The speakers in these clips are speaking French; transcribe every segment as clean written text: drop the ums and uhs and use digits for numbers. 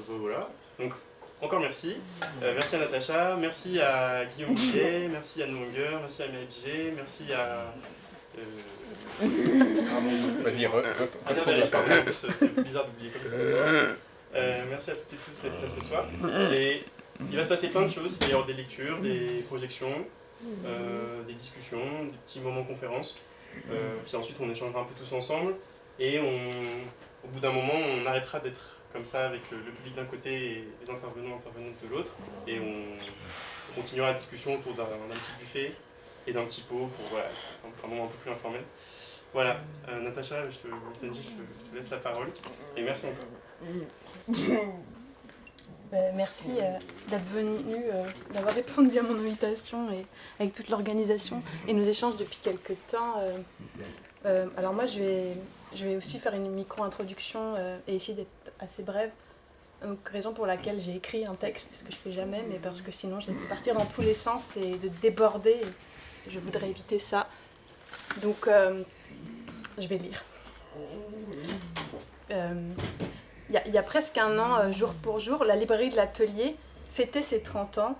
Voilà. Donc, encore merci. Merci à Natacha, merci à Guillaume Guillet, merci à Nonger, merci à MFG, merci à... Vas-y, retrouve la parole. C'est bizarre d'oublier comme ça. Merci à toutes et tous d'être là ce soir. Il va se passer plein de choses. Il va y avoir des lectures, des projections, des discussions, des petits moments conférences. Puis ensuite, on échangera un peu tous ensemble. Et au bout d'un moment, on arrêtera d'être comme ça avec le public d'un côté et les intervenantes de l'autre. Et on continuera la discussion autour d'un petit buffet et d'un petit pot pour voilà, un moment un peu plus informel. Voilà, Natacha, Sanji, je te laisse la parole. Et merci encore. Merci d'être venu, d'avoir répondu à mon invitation et avec toute l'organisation et nos échanges depuis quelques temps. Alors moi, je vais aussi faire une micro-introduction et essayer d'être assez brève. Donc, raison pour laquelle j'ai écrit un texte, ce que je fais jamais, mais parce que sinon je vais partir dans tous les sens et de déborder. Et je voudrais éviter ça. Donc, je vais lire. Il y a presque un an, jour pour jour, la librairie de l'Atelier fêtait ses 30 ans.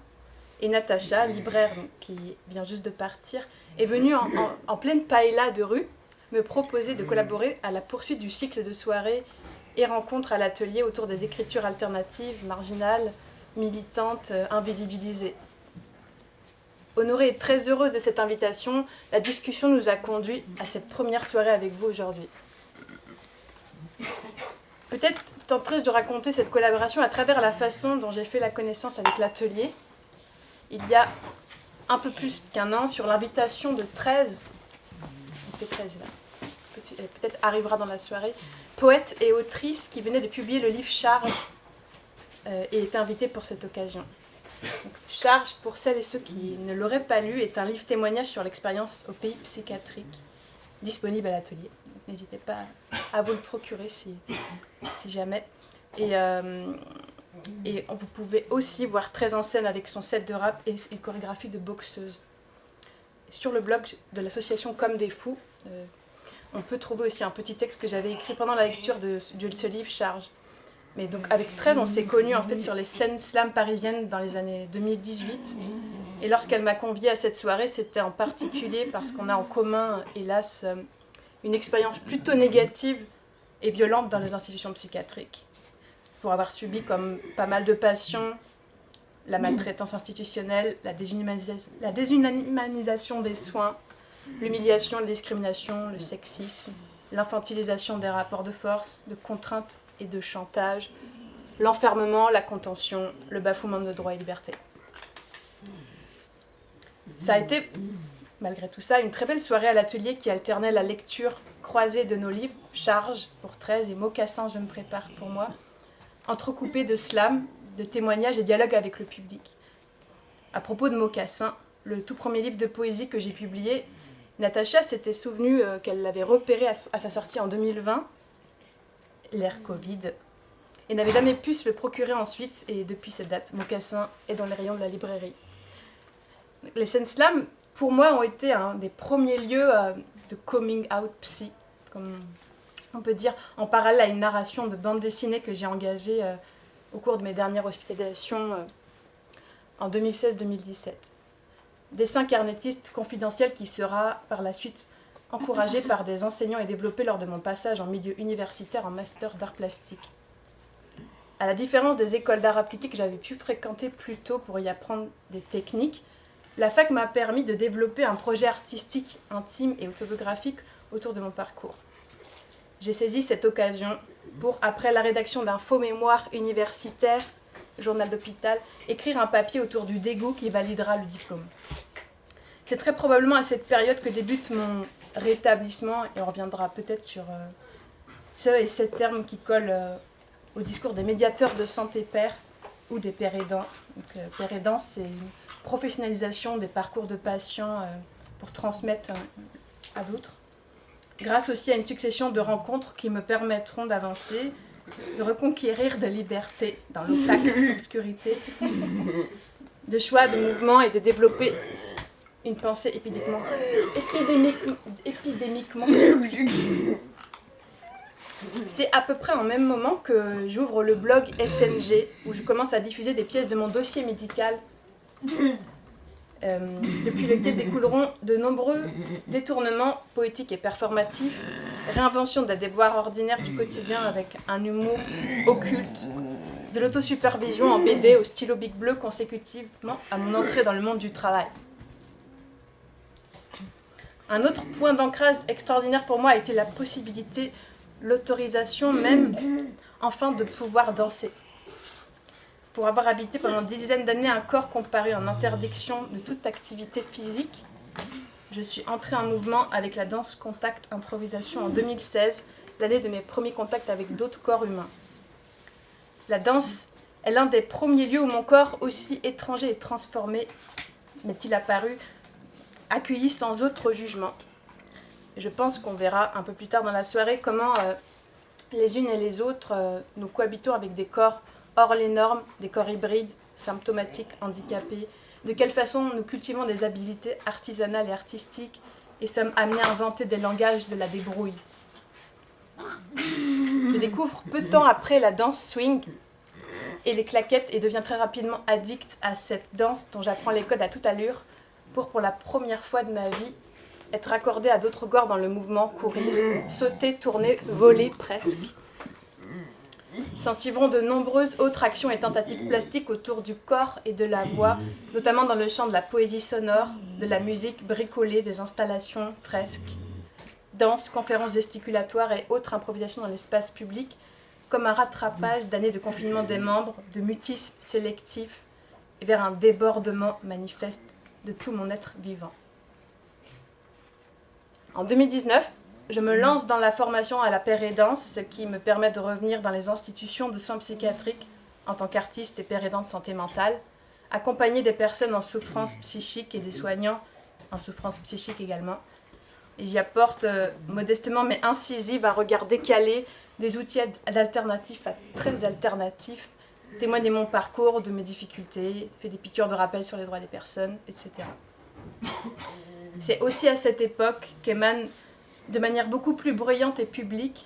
Et Natacha, libraire qui vient juste de partir, est venue en pleine paella de rue me proposer de collaborer à la poursuite du cycle de soirées et rencontres à l'Atelier autour des écritures alternatives, marginales, militantes, invisibilisées. Honorée et très heureuse de cette invitation, la discussion nous a conduits à cette première soirée avec vous aujourd'hui. Peut-être tenterai-je de raconter cette collaboration à travers la façon dont j'ai fait la connaissance avec l'Atelier. Il y a un peu plus qu'un an, sur l'invitation de 13, peut-être arrivera dans la soirée, poète et autrice qui venait de publier le livre Charge et était invitée pour cette occasion. Donc, Charge, pour celles et ceux qui ne l'auraient pas lu, est un livre témoignage sur l'expérience au pays psychiatrique, disponible à l'Atelier. N'hésitez pas à vous le procurer si jamais. Et vous pouvez aussi voir 13 en scène avec son set de rap et une chorégraphie de boxeuse. Sur le blog de l'association Comme des Fous, on peut trouver aussi un petit texte que j'avais écrit pendant la lecture de ce livre Charge. Mais donc avec 13, on s'est connus en fait sur les scènes slam parisiennes dans les années 2018. Et lorsqu'elle m'a conviée à cette soirée, c'était en particulier parce qu'on a en commun, hélas, une expérience plutôt négative et violente dans les institutions psychiatriques. Pour avoir subi, comme pas mal de patients, la maltraitance institutionnelle, la déshumanisation des soins, l'humiliation, la discrimination, le sexisme, l'infantilisation des rapports de force, de contrainte et de chantage, l'enfermement, la contention, le bafouement de droits et libertés. Ça a été, malgré tout ça, une très belle soirée à l'Atelier qui alternait la lecture croisée de nos livres, Charge pour 13 et Mocassin, je me prépare pour moi, entrecoupée de slam, de témoignages et dialogues avec le public. À propos de Mocassin, le tout premier livre de poésie que j'ai publié, Natacha s'était souvenue qu'elle l'avait repéré à sa sortie en 2020, l'ère Covid, et n'avait jamais pu se le procurer ensuite, et depuis cette date, Mocassin est dans les rayons de la librairie. Les scènes slam, pour moi, ont été un des premiers lieux de coming out psy, comme on peut dire, en parallèle à une narration de bande dessinée que j'ai engagée au cours de mes dernières hospitalisations en 2016-2017. Dessin carnétiste confidentiel qui sera par la suite encouragé par des enseignants et développé lors de mon passage en milieu universitaire en master d'art plastique. À la différence des écoles d'art appliqué que j'avais pu fréquenter plus tôt pour y apprendre des techniques, la fac m'a permis de développer un projet artistique intime et autobiographique autour de mon parcours. J'ai saisi cette occasion pour, après la rédaction d'un faux mémoire universitaire, journal d'hôpital, écrire un papier autour du dégoût qui validera le diplôme. C'est très probablement à cette période que débute mon rétablissement, et on reviendra peut-être sur ce et ces termes qui collent au discours des médiateurs de santé père ou des pères aidants. Donc, père aidant, c'est une professionnalisation des parcours de patients pour transmettre à d'autres. Grâce aussi à une succession de rencontres qui me permettront d'avancer, de reconquérir de liberté dans l'opaque obscurité, de choix, de mouvements et de développer une pensée épidémiquement C'est à peu près en même moment que j'ouvre le blog SNG, où je commence à diffuser des pièces de mon dossier médical, depuis lequel découleront de nombreux détournements poétiques et performatifs, réinvention des déboires ordinaires du quotidien avec un humour occulte, de l'autosupervision en BD au stylo Bic bleu consécutivement à mon entrée dans le monde du travail. Un autre point d'ancrage extraordinaire pour moi a été la possibilité, l'autorisation même, enfin, de pouvoir danser. Pour avoir habité pendant des dizaines d'années un corps comparé en interdiction de toute activité physique, je suis entrée en mouvement avec la danse contact improvisation en 2016, l'année de mes premiers contacts avec d'autres corps humains. La danse est l'un des premiers lieux où mon corps, aussi étranger et transformé, m'est-il apparu, accueilli sans autre jugement. Je pense qu'on verra un peu plus tard dans la soirée comment les unes et les autres nous cohabitons avec des corps hors les normes, des corps hybrides, symptomatiques, handicapés, de quelle façon nous cultivons des habiletés artisanales et artistiques et sommes amenés à inventer des langages de la débrouille. Je découvre peu de temps après la danse swing et les claquettes et deviens très rapidement addict à cette danse dont j'apprends les codes à toute allure pour la première fois de ma vie, être accordée à d'autres corps dans le mouvement, courir, sauter, tourner, voler presque. S'en suivront de nombreuses autres actions et tentatives plastiques autour du corps et de la voix, notamment dans le champ de la poésie sonore, de la musique bricolée, des installations, fresques, danses, conférences gesticulatoires et autres improvisations dans l'espace public, comme un rattrapage d'années de confinement des membres, de mutisme sélectif, et vers un débordement manifeste de tout mon être vivant. En 2019, je me lance dans la formation à la pérédance, ce qui me permet de revenir dans les institutions de soins psychiatriques en tant qu'artiste et pérédant de santé mentale, accompagner des personnes en souffrance psychique et des soignants en souffrance psychique également. Et j'y apporte modestement mais incisive un regard décalé, des outils alternatifs à très alternatifs, témoigne de mon parcours, de mes difficultés, fait des piqûres de rappel sur les droits des personnes, etc. C'est aussi à cette époque qu'émane de manière beaucoup plus bruyante et publique,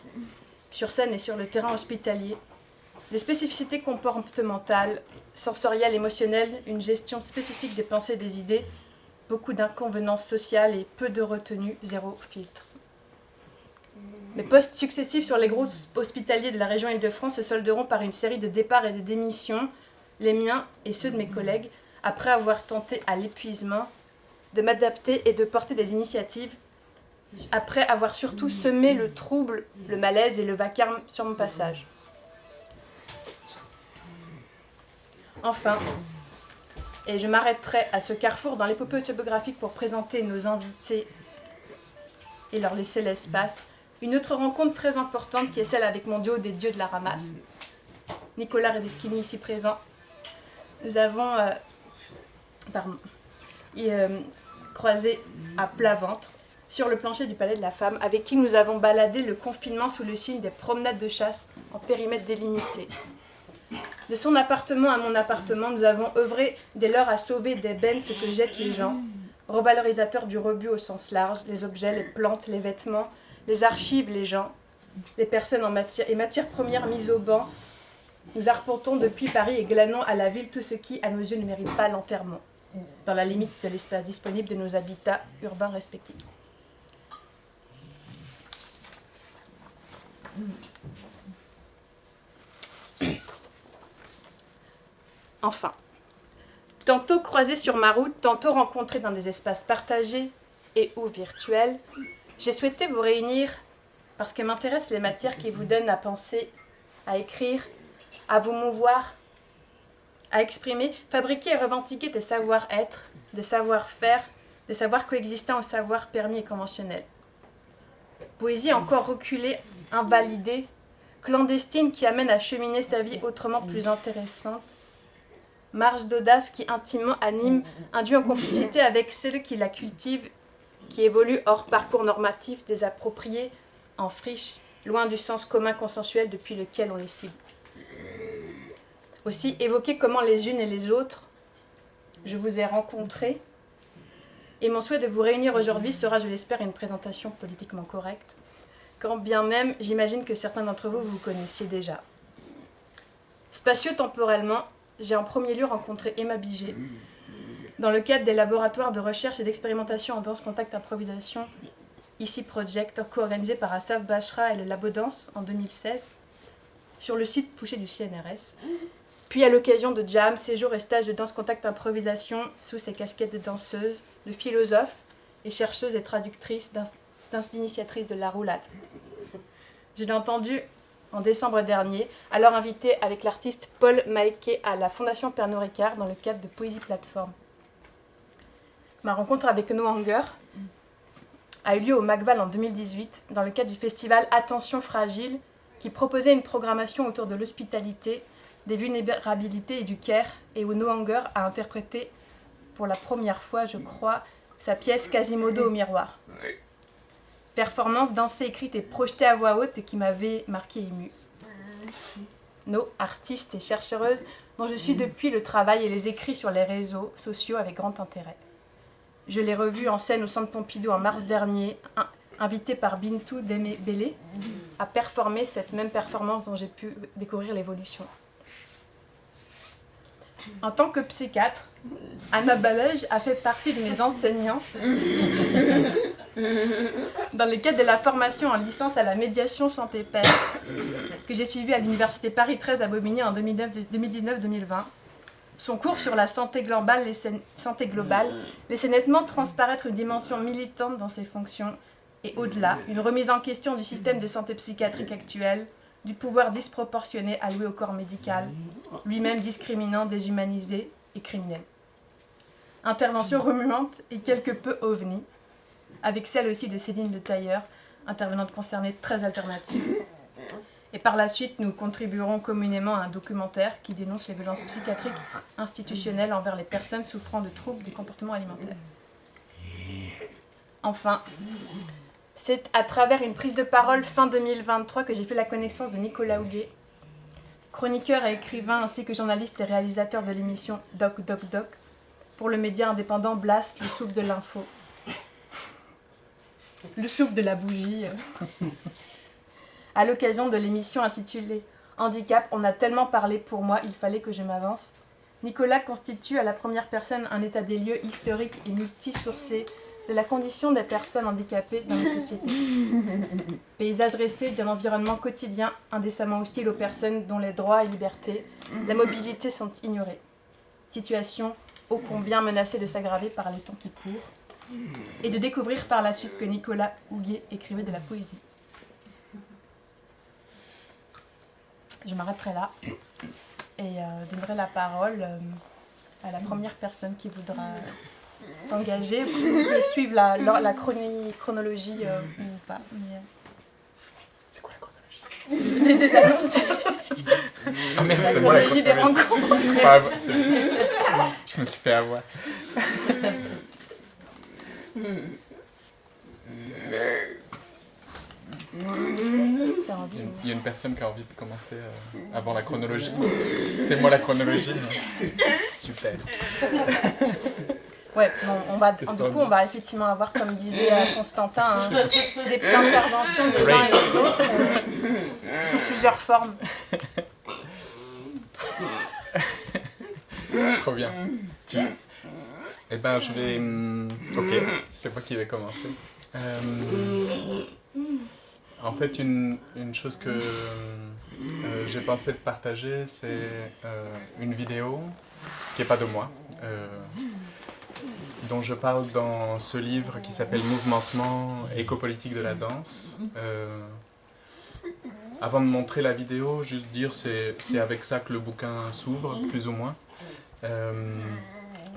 sur scène et sur le terrain hospitalier, des spécificités comportementales, sensorielles, émotionnelles, une gestion spécifique des pensées et des idées, beaucoup d'inconvenances sociales et peu de retenue, zéro filtre. Mes postes successifs sur les groupes hospitaliers de la région Île-de-France se solderont par une série de départs et de démissions, les miens et ceux de mes collègues, après avoir tenté à l'épuisement de m'adapter et de porter des initiatives, après avoir surtout semé le trouble, le malaise et le vacarme sur mon passage. Enfin, et je m'arrêterai à ce carrefour dans l'épopée autobiographique pour présenter nos invités et leur laisser l'espace, une autre rencontre très importante qui est celle avec mon duo des dieux de la ramasse, Nicolas Redeschini ici présent. Nous avons croisé à plat ventre sur le plancher du Palais de la Femme, avec qui nous avons baladé le confinement sous le signe des promenades de chasse en périmètre délimité. De son appartement à mon appartement, nous avons œuvré dès lors à sauver des bennes ce que jettent les gens, revalorisateurs du rebut au sens large, les objets, les plantes, les vêtements, les archives, les gens, les personnes et matières premières mises au banc. Nous arpentons depuis Paris et glanons à la ville tout ce qui, à nos yeux, ne mérite pas l'enterrement, dans la limite de l'espace disponible de nos habitats urbains respectifs. Enfin, tantôt croisés sur ma route, tantôt rencontrés dans des espaces partagés et ou virtuels, j'ai souhaité vous réunir parce que m'intéressent les matières qui vous donnent à penser, à écrire, à vous mouvoir, à exprimer, fabriquer et revendiquer des savoir-être, des savoir-faire, des savoirs coexistants aux savoirs permis et conventionnels. Poésie encore reculée, invalidée, clandestine qui amène à cheminer sa vie autrement plus intéressante, marge d'audace qui intimement anime, induit en complicité avec ceux qui la cultivent, qui évoluent hors parcours normatif, désapproprié, en friche, loin du sens commun consensuel depuis lequel on les cible. Aussi, évoquer comment les unes et les autres, je vous ai rencontrés, et mon souhait de vous réunir aujourd'hui sera, je l'espère, une présentation politiquement correcte, quand bien même j'imagine que certains d'entre vous connaissiez déjà. Spatio-temporellement, j'ai en premier lieu rencontré Emma Biget dans le cadre des laboratoires de recherche et d'expérimentation en danse contact improvisation Ici Project, co-organisé par Assaf Bachra et le Labo Danse en 2016, sur le site Pouchet du CNRS, puis à l'occasion de jam, séjours et stages de danse contact improvisation sous ses casquettes de danseuse, de philosophe et chercheuse et traductrice d'initiatrice de la roulade. Je l'ai entendu en décembre dernier, alors invité avec l'artiste Paul Maeke à la Fondation Pernod Ricard dans le cadre de Poésie Plateforme. Ma rencontre avec No Anger a eu lieu au Macval en 2018 dans le cadre du festival Attention Fragile qui proposait une programmation autour de l'hospitalité, des vulnérabilités et du care et où No Anger a interprété pour la première fois, je crois, sa pièce Quasimodo au miroir. Performance dansée, écrite et projetée à voix haute et qui m'avait marquée et émue. No, artiste et chercheuse dont je suis depuis le travail et les écrits sur les réseaux sociaux avec grand intérêt. Je l'ai revue en scène au Centre Pompidou en mars dernier, invitée par Bintou Dembélé à performer cette même performance dont j'ai pu découvrir l'évolution. En tant que psychiatre, Anna Balej a fait partie de mes enseignants dans le cadre de la formation en licence à la médiation santé-père que j'ai suivie à l'Université Paris 13 à Bobigny en 2019-2020. Son cours sur la santé globale laissait nettement transparaître une dimension militante dans ses fonctions et au-delà, une remise en question du système de santé psychiatrique actuel, du pouvoir disproportionné alloué au corps médical, lui-même discriminant, déshumanisé et criminel. Intervention remuante et quelque peu ovni, avec celle aussi de Céline Le Tailleur, intervenante concernée très alternative. Et par la suite, nous contribuerons communément à un documentaire qui dénonce les violences psychiatriques institutionnelles envers les personnes souffrant de troubles du comportement alimentaire. Enfin, c'est à travers une prise de parole fin 2023 que j'ai fait la connaissance de Nicolas Houguet, chroniqueur et écrivain ainsi que journaliste et réalisateur de l'émission Doc Doc Doc pour le média indépendant Blast, le souffle de l'info. Le souffle de la bougie. À l'occasion de l'émission intitulée Handicap, on a tellement parlé pour moi, il fallait que je m'avance. Nicolas constitue à la première personne un état des lieux historique et multisourcé de la condition des personnes handicapées dans nos sociétés. Paysage dressé d'un environnement quotidien indécemment hostile aux personnes dont les droits et libertés, la mobilité sont ignorés. Situation ô combien menacée de s'aggraver par les temps qui courent. Et de découvrir par la suite que Nicolas Houguet écrivait de la poésie. Je m'arrêterai là et donnerai la parole à la première personne qui voudra s'engager et suivre la chronologie ou pas. Mais, c'est quoi la chronologie? Des annonces. Ah merde, La c'est moi la chronologie des chronologie. rencontres. C'est pas à moi, je me suis fait avoir. T'as envie, Il y a une personne qui a envie de commencer avant la chronologie. C'est moi la chronologie. Super. Ouais, bon, on va effectivement avoir, comme disait Constantin, des petites interventions des uns et des autres sous plusieurs formes. Trop bien. Eh ben, je vais... Ok, c'est moi qui vais commencer. En fait, une chose que j'ai pensé de partager, c'est une vidéo qui n'est pas de moi, dont je parle dans ce livre qui s'appelle Mouvementement éco-politique de la danse. Avant de montrer la vidéo, juste dire c'est avec ça que le bouquin s'ouvre, plus ou moins.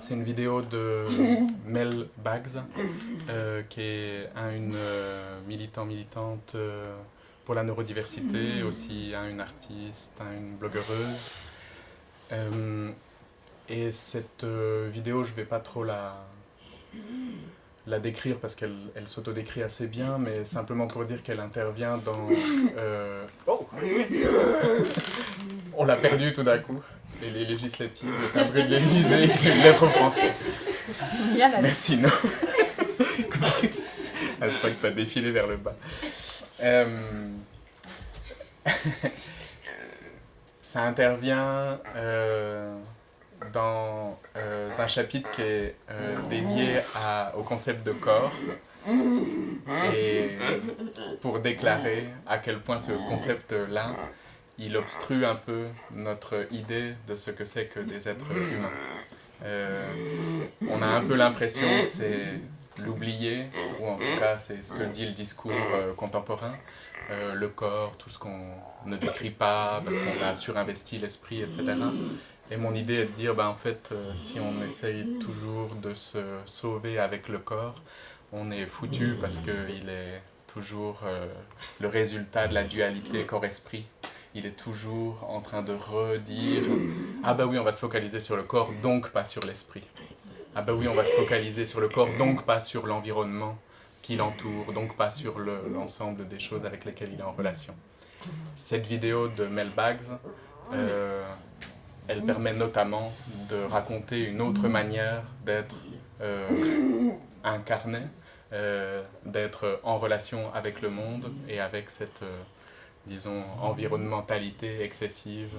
C'est une vidéo de Mel Baggs, qui est une militante pour la neurodiversité, aussi une artiste, une blogueuse. Et cette vidéo, je ne vais pas trop la décrire parce qu'elle s'autodécrit assez bien, mais simplement pour dire qu'elle intervient dans... Oh on l'a perdu tout d'un coup. Et les législatives, le timbre de l'Élysée, une lettre français. Merci, non. Je crois que tu as défilé vers le bas. Ça intervient dans un chapitre qui est dédié au concept de corps et pour déclarer à quel point ce concept-là, il obstrue un peu notre idée de ce que c'est que des êtres humains. On a un peu l'impression que c'est l'oublier, ou en tout cas c'est ce que dit le discours contemporain, le corps, tout ce qu'on ne décrit pas parce qu'on a surinvesti l'esprit, etc. Et mon idée est de dire, en fait, si on essaye toujours de se sauver avec le corps, on est foutu parce qu'il est toujours le résultat de la dualité corps-esprit. Il est toujours en train de redire « Ah oui, on va se focaliser sur le corps, donc pas sur l'esprit. Ah oui, on va se focaliser sur le corps, donc pas sur l'environnement qui l'entoure, donc pas sur l'ensemble des choses avec lesquelles il est en relation. » Cette vidéo de Mel Baggs, elle permet notamment de raconter une autre manière d'être incarné, d'être en relation avec le monde et avec cette, disons, environnementalité excessive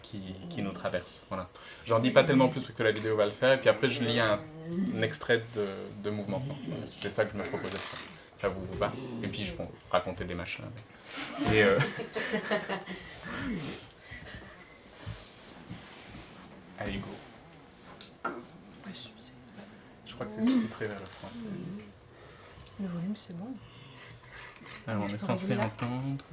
qui nous traverse. Voilà. J'en dis pas tellement plus que la vidéo va le faire, et puis après je lis un extrait de Mouvement Temps. C'est ça que je me proposais de faire. Ça vous va? Et puis je peux raconter des machins. Et allez, go. Je crois que c'est sous-titré vers le français. Le volume, c'est bon. Alors, on est censé entendre...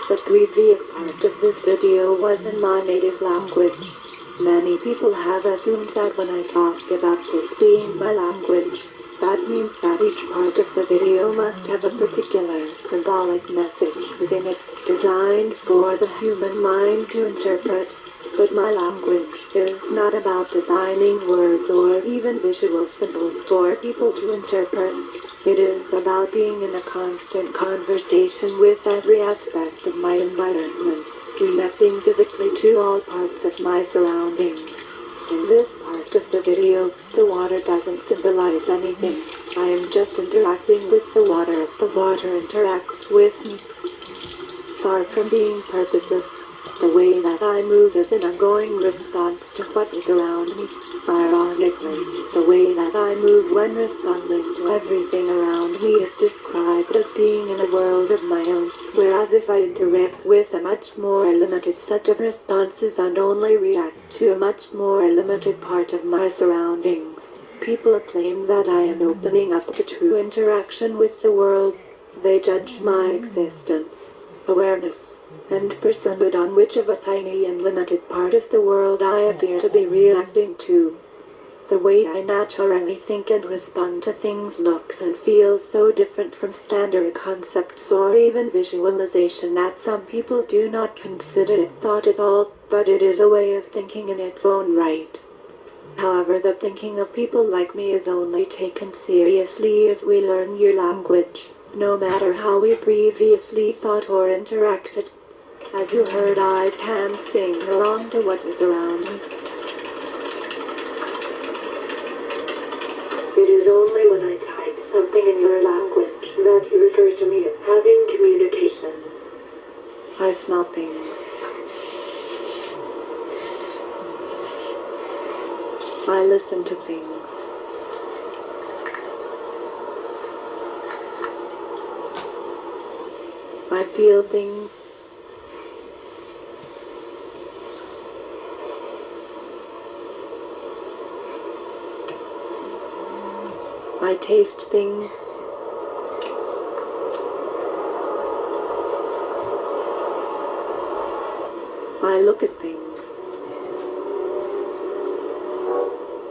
The previous part of this video was in my native language. Many people have assumed that when I talk about this being my language, that means that each part of the video must have a particular symbolic message within it, designed for the human mind to interpret. But my language is not about designing words or even visual symbols for people to interpret. It is about being in a constant conversation with every aspect of my environment, connecting physically to all parts of my surroundings. In this part of the video, the water doesn't symbolize anything. I am just interacting with the water as the water interacts with me. Far from being purposeless, the way that I move is an ongoing response to what is around me. Ironically, the way that I move when responding to everything around me is described as being in a world of my own, whereas if I interact with a much more limited set of responses and only react to a much more limited part of my surroundings, people claim that I am opening up to true interaction with the world. They judge my existence, awareness, and personhood on which of a tiny and limited part of the world I appear to be reacting to. The way I naturally think and respond to things looks and feels so different from standard concepts or even visualization that some people do not consider it thought at all, but it is a way of thinking in its own right. However, the thinking of people like me is only taken seriously if we learn your language, no matter how we previously thought or interacted. As you heard, I can sing along to what is around me. It is only when I type something in your language that you refer to me as having communication. I smell things. I listen to things. I feel things. I taste things. I look at things.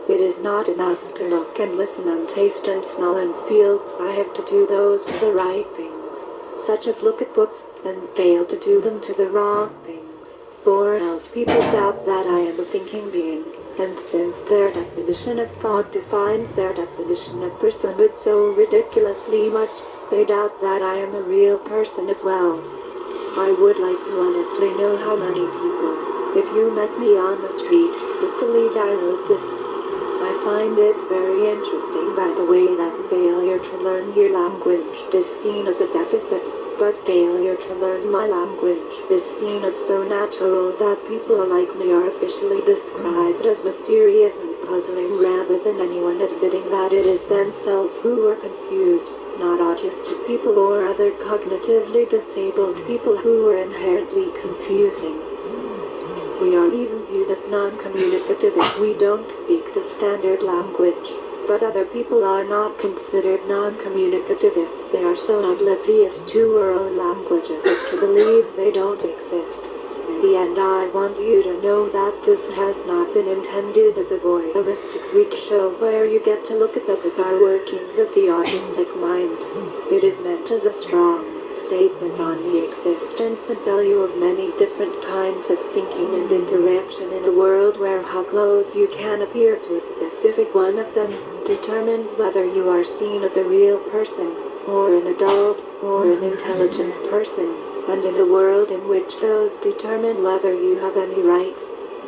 It is not enough to look and listen and taste and smell and feel. I have to do those to the right things, such as look at books, and fail to do them to the wrong things, or else people doubt that I am a thinking being. And since their definition of thought defines their definition of personhood so ridiculously much, they doubt that I am a real person as well. I would like to honestly know how many people, if you met me on the street, would believe I wrote this. I find it very interesting by the way that failure to learn your language is seen as a deficit, but failure to learn my language is seen as so natural that people like me are officially described as mysterious and puzzling rather than anyone admitting that it is themselves who are confused, not autistic people or other cognitively disabled people who are inherently confusing. We are even viewed as non-communicative if we don't speak the standard language, but other people are not considered non-communicative if they are so oblivious to our own languages as to believe they don't exist. In the end, I want you to know that this has not been intended as a voyeuristic freak show where you get to look at the bizarre workings of the autistic mind. It is meant as a strong statement on the existence and value of many different kinds of thinking and interaction in a world where how close you can appear to a specific one of them determines whether you are seen as a real person, or an adult, or an intelligent person, and in a world in which those determine whether you have any rights.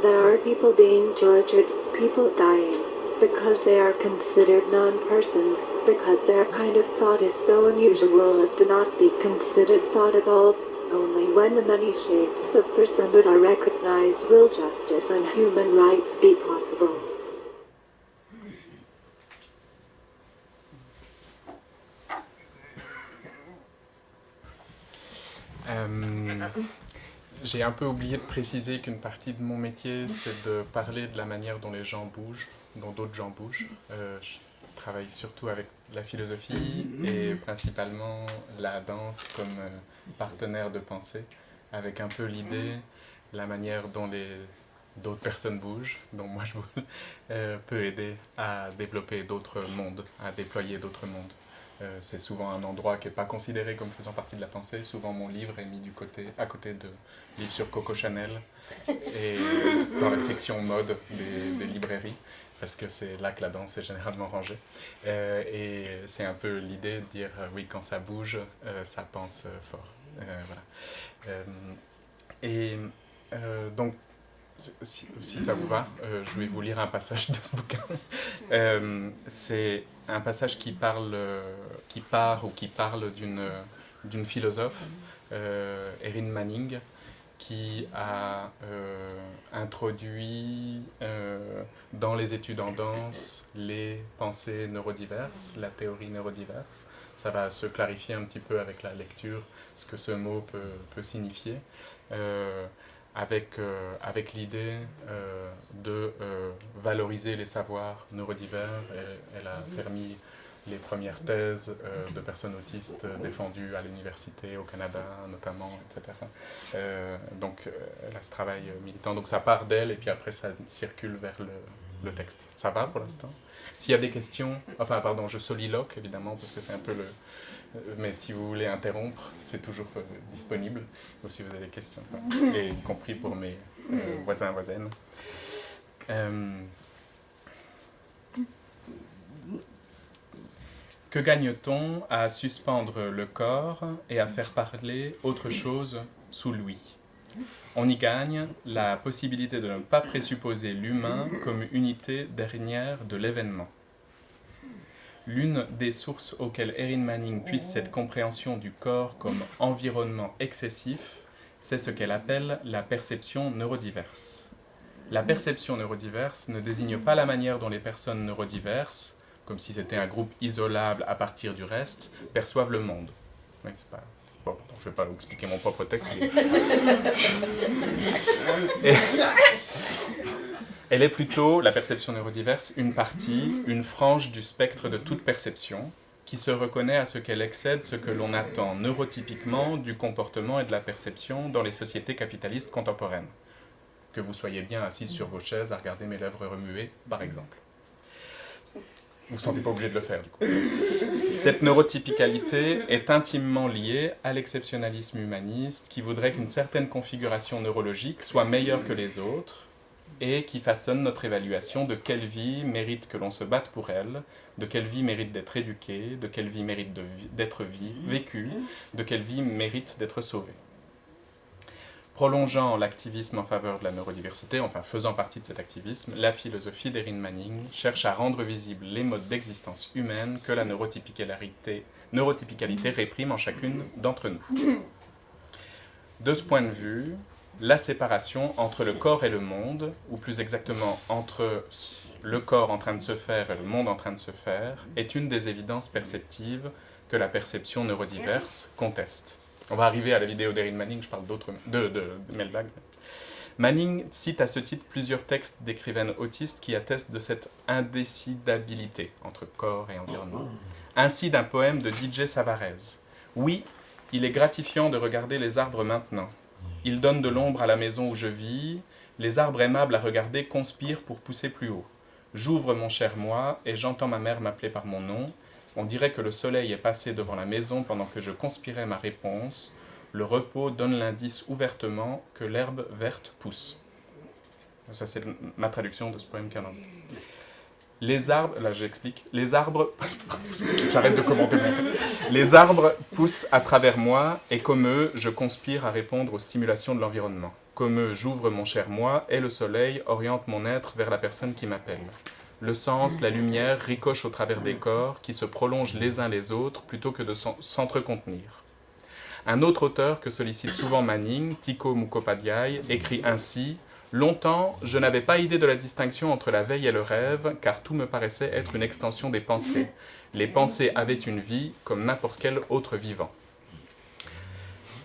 There are people being tortured, people dying, because they are considered non-persons, because their kind of thought is so unusual as to not be considered thought at all. Only when the many shapes of personhood are recognized will justice and human rights be possible. J'ai un peu oublié de préciser qu'une partie de mon métier, c'est de parler de la manière dont les gens bougent, dont d'autres gens bougent. Je travaille surtout avec la philosophie et principalement la danse comme partenaire de pensée, avec un peu l'idée, la manière dont les d'autres personnes bougent, dont moi je bouge, peut aider à développer d'autres mondes, à déployer d'autres mondes. C'est souvent un endroit qui n'est pas considéré comme faisant partie de la pensée. Souvent mon livre est mis à côté de livres sur Coco Chanel et dans la section mode des librairies, parce que c'est là que la danse est généralement rangée. Et c'est un peu l'idée de dire, oui, quand ça bouge, ça pense fort. Voilà. Donc, si ça vous va, je vais vous lire un passage de ce bouquin. C'est un passage qui parle d'une philosophe, Erin Manning, qui a introduit dans les études en danse les pensées neurodiverses, la théorie neurodiverse. Ça va se clarifier un petit peu avec la lecture, ce que ce mot peut signifier. Avec l'idée de valoriser les savoirs neurodivers. Elle a permis les premières thèses de personnes autistes défendues à l'université, au Canada notamment, etc. Donc elle a ce travail militant. Donc ça part d'elle et puis après ça circule vers le texte. Ça va pour l'instant? S'il y a des questions, enfin pardon, je soliloque évidemment parce que c'est un peu le... Mais si vous voulez interrompre, c'est toujours disponible, ou si vous avez des questions, et y compris pour mes voisins, voisines. Que gagne-t-on à suspendre le corps et à faire parler autre chose sous lui? On y gagne la possibilité de ne pas présupposer l'humain comme unité dernière de l'événement. L'une des sources auxquelles Erin Manning puise cette compréhension du corps comme environnement excessif, c'est ce qu'elle appelle la perception neurodiverse. La perception neurodiverse ne désigne pas la manière dont les personnes neurodiverses, comme si c'était un groupe isolable à partir du reste, perçoivent le monde. Oui, c'est pas... Bon, je ne vais pas vous expliquer mon propre texte. Elle est plutôt, la perception neurodiverse, une partie, une frange du spectre de toute perception, qui se reconnaît à ce qu'elle excède ce que l'on attend neurotypiquement du comportement et de la perception dans les sociétés capitalistes contemporaines. Que vous soyez bien assis sur vos chaises à regarder mes lèvres remuer, par exemple. Vous ne vous sentez pas obligé de le faire, du coup. Cette neurotypicalité est intimement liée à l'exceptionnalisme humaniste qui voudrait qu'une certaine configuration neurologique soit meilleure que les autres, et qui façonne notre évaluation de quelle vie mérite que l'on se batte pour elle, de quelle vie mérite d'être éduquée, de quelle vie mérite d'être vécue, de quelle vie mérite d'être sauvée. Prolongeant l'activisme en faveur de la neurodiversité, enfin faisant partie de cet activisme, la philosophie d'Erin Manning cherche à rendre visibles les modes d'existence humaine que la neurotypicalité réprime en chacune d'entre nous. De ce point de vue, la séparation entre le corps et le monde, ou plus exactement entre le corps en train de se faire et le monde en train de se faire, est une des évidences perceptives que la perception neurodiverse conteste. On va arriver à la vidéo d'Erin Manning, je parle de Melbag. Manning cite à ce titre plusieurs textes d'écrivaines autistes qui attestent de cette indécidabilité entre corps et environnement. Ainsi d'un poème de DJ Savarez. « Oui, il est gratifiant de regarder les arbres maintenant. Ils donnent de l'ombre à la maison où je vis. Les arbres aimables à regarder conspirent pour pousser plus haut. J'ouvre mon cher moi et j'entends ma mère m'appeler par mon nom. On dirait que le soleil est passé devant la maison pendant que je conspirais ma réponse. Le repos donne l'indice ouvertement que l'herbe verte pousse. » Ça, c'est ma traduction de ce poème canadien. Les arbres, là j'explique, les arbres, j'arrête de commenter. Les arbres poussent à travers moi et comme eux, je conspire à répondre aux stimulations de l'environnement. Comme eux, j'ouvre mon cher moi et le soleil oriente mon être vers la personne qui m'appelle. Le sens, la lumière ricochent au travers des corps qui se prolongent les uns les autres plutôt que de s'entrecontenir. Un autre auteur que sollicite souvent Manning, Tycho Mukhopadhyay, écrit ainsi « Longtemps, je n'avais pas idée de la distinction entre la veille et le rêve, car tout me paraissait être une extension des pensées. Les pensées avaient une vie, comme n'importe quel autre vivant. »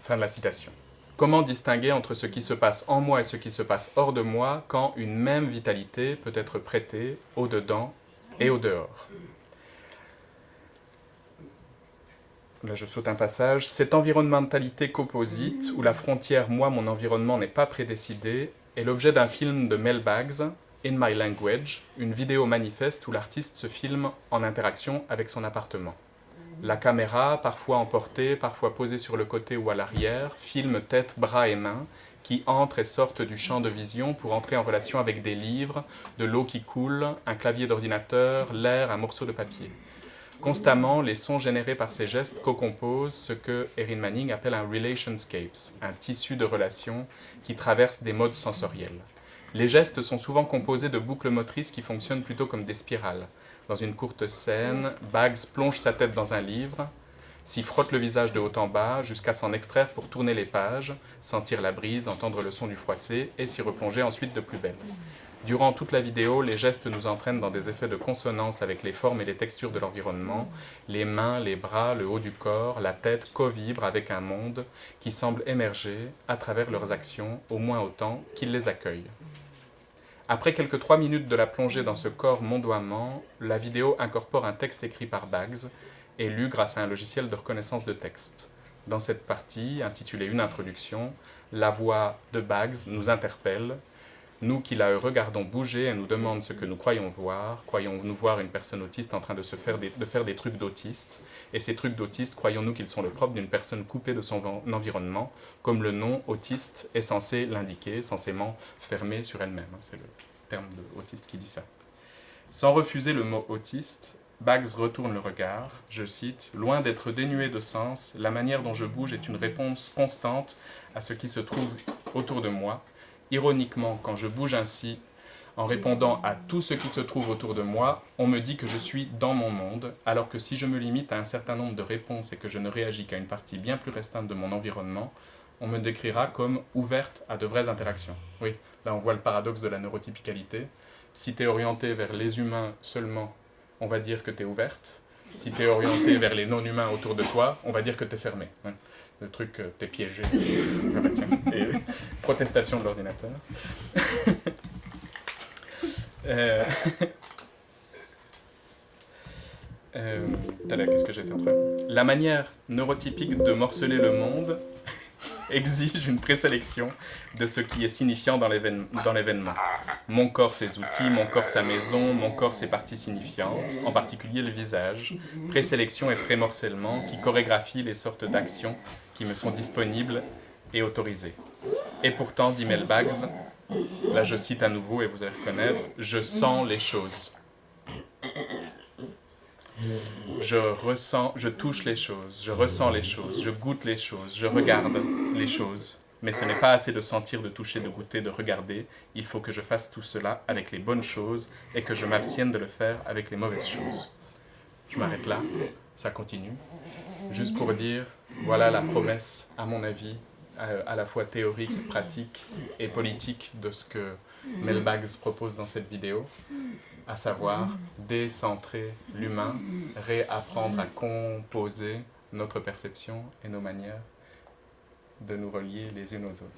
Fin de la citation. Comment distinguer entre ce qui se passe en moi et ce qui se passe hors de moi quand une même vitalité peut être prêtée au dedans et au dehors? Là, je saute un passage. Cette environnementalité composite, où la frontière moi, mon environnement n'est pas prédécidée, est l'objet d'un film de Mel Baggs, In My Language, une vidéo manifeste où l'artiste se filme en interaction avec son appartement. La caméra, parfois emportée, parfois posée sur le côté ou à l'arrière, filme tête, bras et mains qui entrent et sortent du champ de vision pour entrer en relation avec des livres, de l'eau qui coule, un clavier d'ordinateur, l'air, un morceau de papier. Constamment, les sons générés par ces gestes co-composent ce que Erin Manning appelle un relationscapes, un tissu de relations qui traverse des modes sensoriels. Les gestes sont souvent composés de boucles motrices qui fonctionnent plutôt comme des spirales. Dans une courte scène, Baggs plonge sa tête dans un livre, s'y frotte le visage de haut en bas jusqu'à s'en extraire pour tourner les pages, sentir la brise, entendre le son du froissé et s'y replonger ensuite de plus belle. Durant toute la vidéo, les gestes nous entraînent dans des effets de consonance avec les formes et les textures de l'environnement. Les mains, les bras, le haut du corps, la tête co-vibrent avec un monde qui semble émerger à travers leurs actions, au moins autant qu'ils les accueillent. Après quelques 3 minutes de la plongée dans ce corps mondoiement, la vidéo incorpore un texte écrit par Baggs et lu grâce à un logiciel de reconnaissance de texte. Dans cette partie, intitulée Une introduction, la voix de Baggs nous interpelle. Nous qui la regardons bouger, elle nous demande ce que nous croyons voir. Croyons-nous voir une personne autiste en train de faire des trucs d'autiste? Et ces trucs d'autiste, croyons-nous qu'ils sont le propre d'une personne coupée de son environnement, comme le nom autiste est censé l'indiquer, censément fermé sur elle-même. C'est le terme de autiste qui dit ça. Sans refuser le mot autiste, Baggs retourne le regard, je cite, « Loin d'être dénué de sens, la manière dont je bouge est une réponse constante à ce qui se trouve autour de moi. Ironiquement, quand je bouge ainsi, en répondant à tout ce qui se trouve autour de moi, on me dit que je suis dans mon monde, alors que si je me limite à un certain nombre de réponses et que je ne réagis qu'à une partie bien plus restreinte de mon environnement, on me décrira comme ouverte à de vraies interactions. » Oui, là on voit le paradoxe de la neurotypicalité. Si tu es orienté vers les humains seulement, on va dire que tu es ouverte. Si tu es orienté vers les non-humains autour de toi, on va dire que tu es fermée. Le truc, t'es piégé. Et protestation de l'ordinateur. Qu'est-ce que j'étais en train de... La manière neurotypique de morceler le monde exige une présélection de ce qui est signifiant dans l'événement. Mon corps, ses outils, mon corps, sa maison, mon corps, ses parties signifiantes, en particulier le visage. Présélection et prémorcellement qui chorégraphient les sortes d'actions qui me sont disponibles et autorisées. Et pourtant, dit Mel Baggs, là je cite à nouveau et vous allez reconnaître, je sens les choses. Je ressens, je touche les choses, je ressens les choses, je goûte les choses, je regarde les choses. Mais ce n'est pas assez de sentir, de toucher, de goûter, de regarder. Il faut que je fasse tout cela avec les bonnes choses et que je m'abstienne de le faire avec les mauvaises choses. Je m'arrête là, ça continue. Juste pour dire, voilà la promesse, à mon avis, à la fois théorique, pratique et politique de ce que Mel Baggs propose dans cette vidéo, à savoir décentrer l'humain, réapprendre à composer notre perception et nos manières de nous relier les unes aux autres.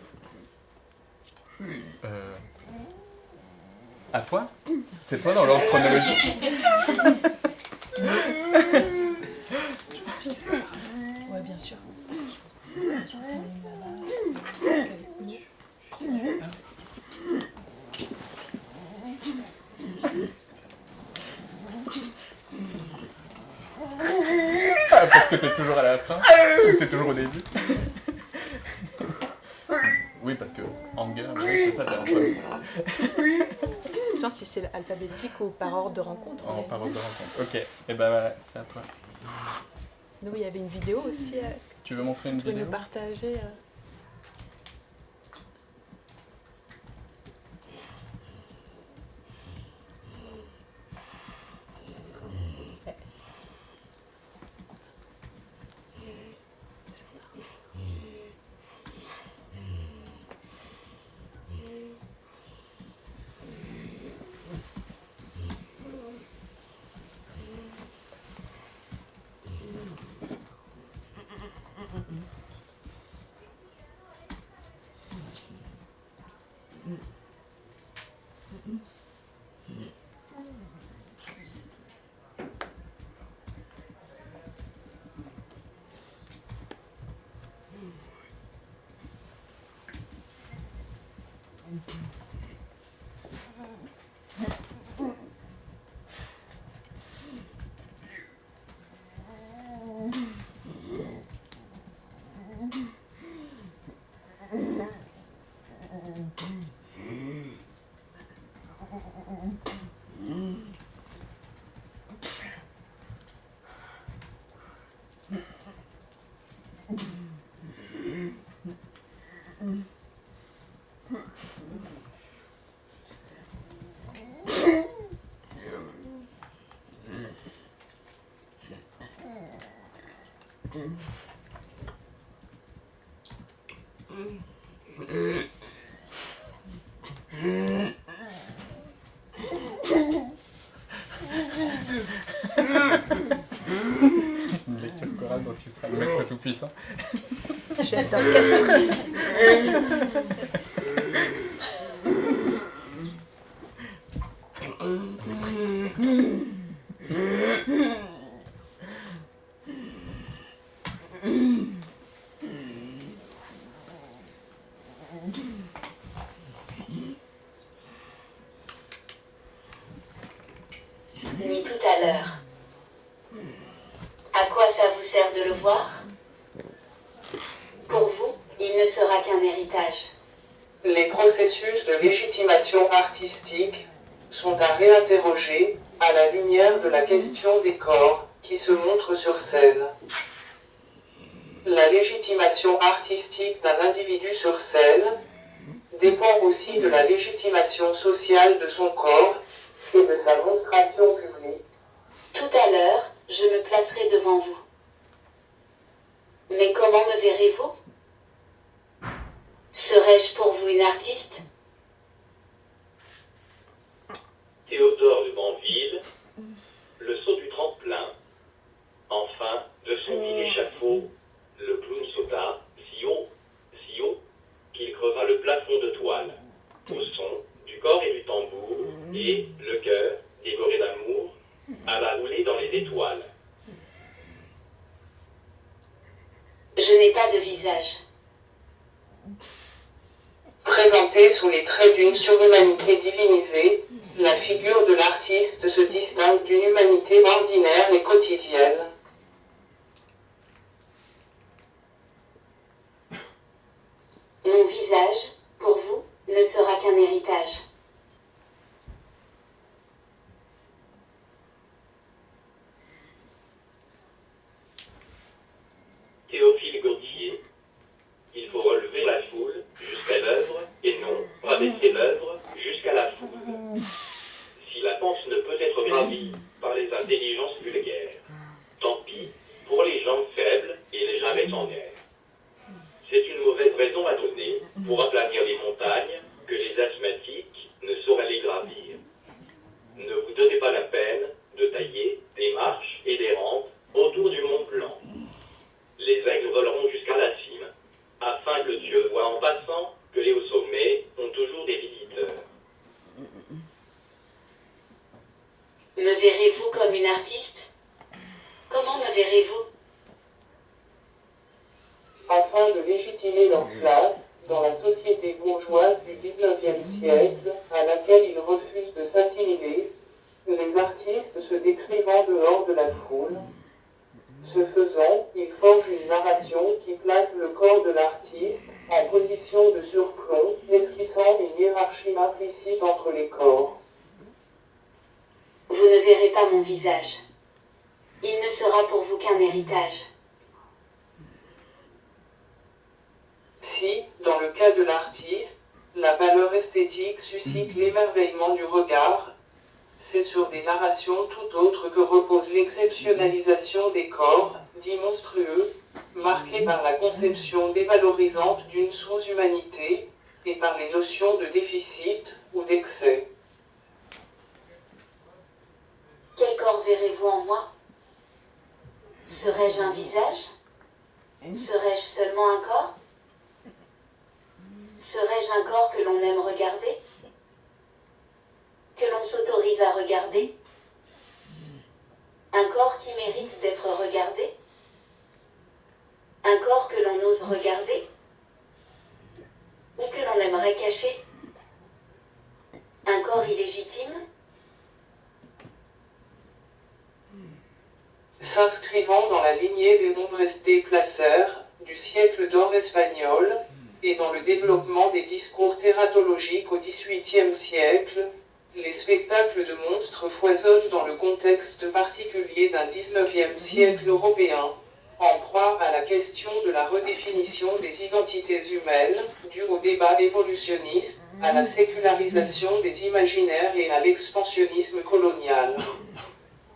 À toi? C'est toi dans l'ordre chronologique? Ouais, bien sûr. Parce que t'es toujours à la fin? Ou t'es toujours au début? Oui, parce que Anger, c'est ça, t'es en premier. Je pense que c'est alphabétique ou par ordre de rencontre. En par ordre de rencontre. Ok, et ben voilà, c'est à toi. Nous, il y avait une vidéo aussi. Tu veux montrer une tu peux vidéo? nous partager. Une lecture chorale dont tu seras le maître tout-puissant. Chef d'orchestre. Ni tout à l'heure. À quoi ça vous sert de le voir? Pour vous, il ne sera qu'un héritage. Les processus de légitimation artistique sont à réinterroger à la lumière de la question des corps qui se montrent sur scène. La légitimation artistique d'un individu sur scène dépend aussi de la légitimation sociale de son corps et de sa monstration publique. Tout à l'heure, je me placerai devant vous. Mais comment me verrez-vous? Serais-je pour vous une artiste? Théodore de Banville, le saut du tremplin. Enfin, de son vil échafaud, le clown sauta si haut, qu'il creva le plafond de toile, au son du corps et du tambour, et le cœur, dévoré d'amour, alla rouler dans les étoiles. Je n'ai pas de visage. Présentée sous les traits d'une surhumanité divinisée, la figure de l'artiste se distingue d'une humanité ordinaire et quotidienne. Mon visage, pour vous, ne sera qu'un héritage. Théophile Gautier, il faut relever la foule jusqu'à l'œuvre et non rabaisser l'œuvre jusqu'à la foule. Si la pensée ne peut être gravie par les intelligences vulgaires, tant pis pour les gens faibles et les jamais en air. C'est une mauvaise raison à donner pour aplanir les montagnes que les asthmatiques ne sauraient les gravir. Ne vous donnez pas la peine de tailler des marches et des rampes autour du Mont Blanc. Les aigles voleront jusqu'à la cime, afin que Dieu voie en passant que les hauts sommets ont toujours des visiteurs. Me verrez-vous comme une artiste? Comment me verrez-vous? Afin de légitimer leur place dans la société bourgeoise du XIXe siècle, à laquelle ils refusent de s'assimiler, les artistes se décrivent en dehors de la foule. Ce faisant, ils forgent une narration qui place le corps de l'artiste en position de surplomb, esquissant une hiérarchie implicite entre les corps. Vous ne verrez pas mon visage. Il ne sera pour vous qu'un héritage. Si, dans le cas de l'artiste, la valeur esthétique suscite l'émerveillement du regard, c'est sur des narrations tout autres que repose l'exceptionnalisation des corps, dits monstrueux, marqués par la conception dévalorisante d'une sous-humanité et par les notions de déficit ou d'excès. Quel corps verrez-vous en moi? Serais-je un visage? Serais-je seulement un corps? Serais-je un corps que l'on aime regarder? Que l'on s'autorise à regarder? Un corps qui mérite d'être regardé? Un corps que l'on ose regarder? Ou que l'on aimerait cacher? Un corps illégitime? S'inscrivant dans la lignée des nombreux déplaceurs du siècle d'or espagnol et dans le développement des discours thératologiques au XVIIIe siècle, les spectacles de monstres foisonnent dans le contexte particulier d'un XIXe siècle européen, en proie à la question de la redéfinition des identités humaines, due au débat évolutionniste, à la sécularisation des imaginaires et à l'expansionnisme colonial.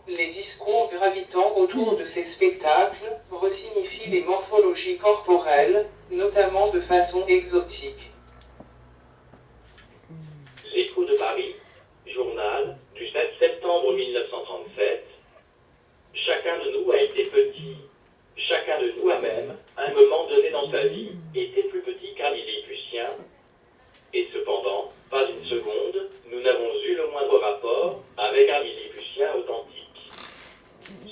Les discours gravitant autour de ces spectacles resignifient les morphologies corporelles, notamment de façon exotique. L'Écho de Paris, journal du 7 septembre 1937. Chacun de nous a été petit. Chacun de nous a même, à un moment donné dans sa vie, été plus petit qu'un Lilliputien. Et cependant, pas une seconde, nous n'avons eu le moindre rapport avec un Lilliputien authentique.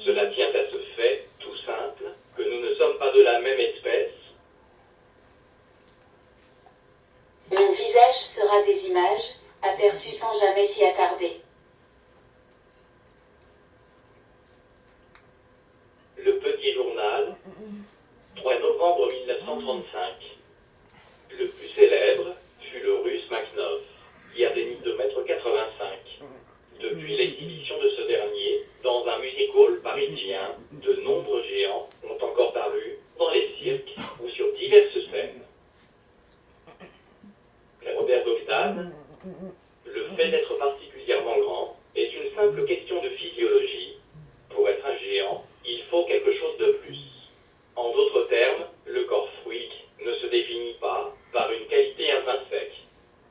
Cela tient à ce fait, tout simple, que nous ne sommes pas de la même espèce. Le visage sera des images, aperçues sans jamais s'y attarder. Le Petit Journal, 3 novembre 1935. Le plus célèbre fut le Russe Makhno, qui atteignit 2,85 m. Depuis l'exhibition de ce dernier, dans un music-hall parisien, de nombreux géants ont encore paru dans les cirques ou sur diverses scènes. Robert Bogdan, le fait d'être particulièrement grand est une simple question de physiologie. Pour être un géant, il faut quelque chose de plus. En d'autres termes, le corps physique ne se définit pas par une qualité intrinsèque.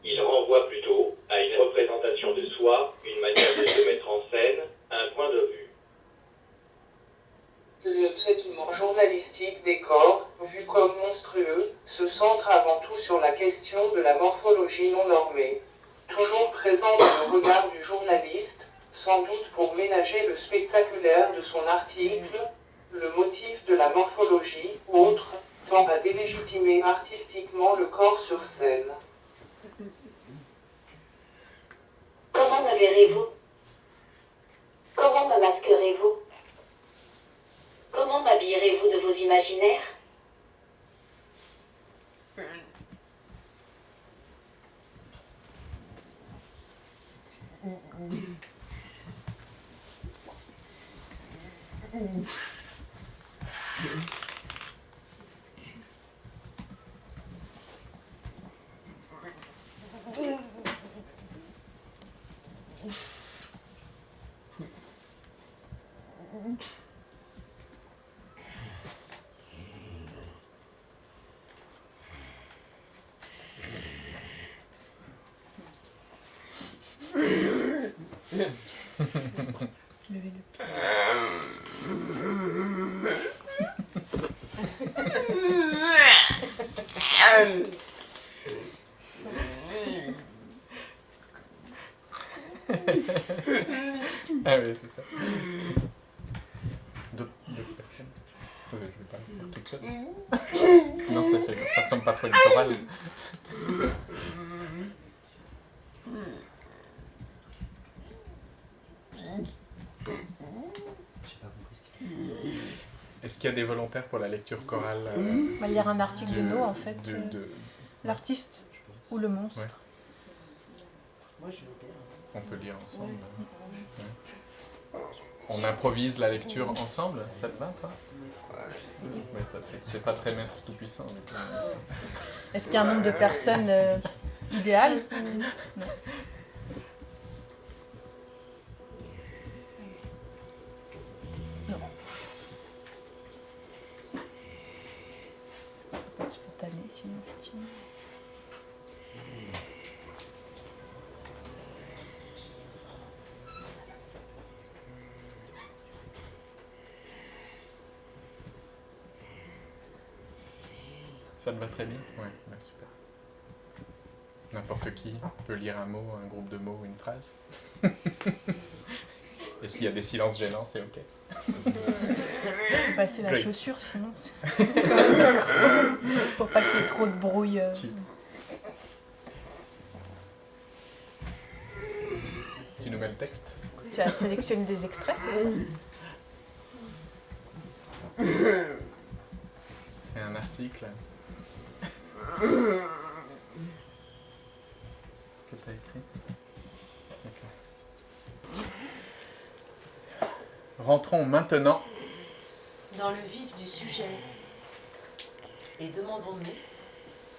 Il renvoie plutôt à une représentation de soi, une manière de se mettre en scène, un point de vue. Le traitement journalistique des corps, vu comme monstrueux, se centre avant tout sur la question de la morphologie non normée. Toujours présente dans le regard du journaliste, sans doute pour ménager le spectaculaire de son article, le motif de la morphologie, autre, tend à délégitimer artistiquement le corps sur scène. Comment me verrez-vous? Comment me masquerez-vous? Comment m'habillerez-vous de vos imaginaires? Levez le pied. Ah oui, c'est ça. D'autres personnes. Je vais pas le faire toute seule. Sinon, ça ressemble pas trop à une chorale. Est-ce qu'il y a des volontaires pour la lecture chorale On va lire un article de No, en fait. de- L'artiste ou le monstre. Ouais. On peut lire ensemble. Ouais. On improvise la lecture ensemble, ça te va, toi? Ouais, t'es pas très maître tout puissant. Est-ce qu'il y a un nombre de personnes idéal? Non. Non. Ça peut être spontané, sinon, effectivement. Ça te va très bien? Ouais, super. N'importe qui peut lire un mot, un groupe de mots, une phrase. Et s'il y a des silences gênants, c'est ok. Faut passer la Great. chaussure, sinon c'est... Pour pas qu'il y ait trop de brouille. Tu nous mets le texte? Tu as sélectionné des extraits, c'est ça? C'est un article que tu as écrit. Ok. Rentrons maintenant dans le vif du sujet et demandons-nous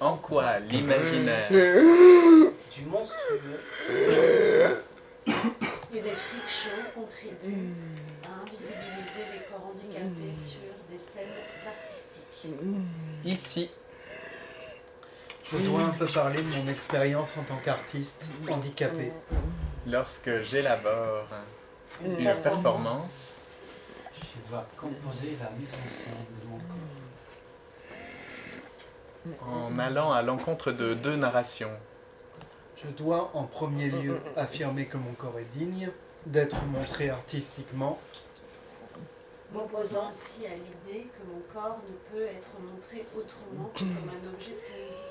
en quoi l'imaginaire du monstrueux et des frictions contribuent à invisibiliser les corps handicapés sur des scènes artistiques. ici. Je dois un peu parler de mon expérience en tant qu'artiste handicapé. Lorsque j'élabore une performance, Je dois composer la mise en scène de mon corps. en allant à l'encontre de deux narrations. Je dois en premier lieu affirmer que mon corps est digne d'être montré artistiquement, M'opposant ainsi à l'idée que mon corps ne peut être montré autrement que comme un objet de curiosité.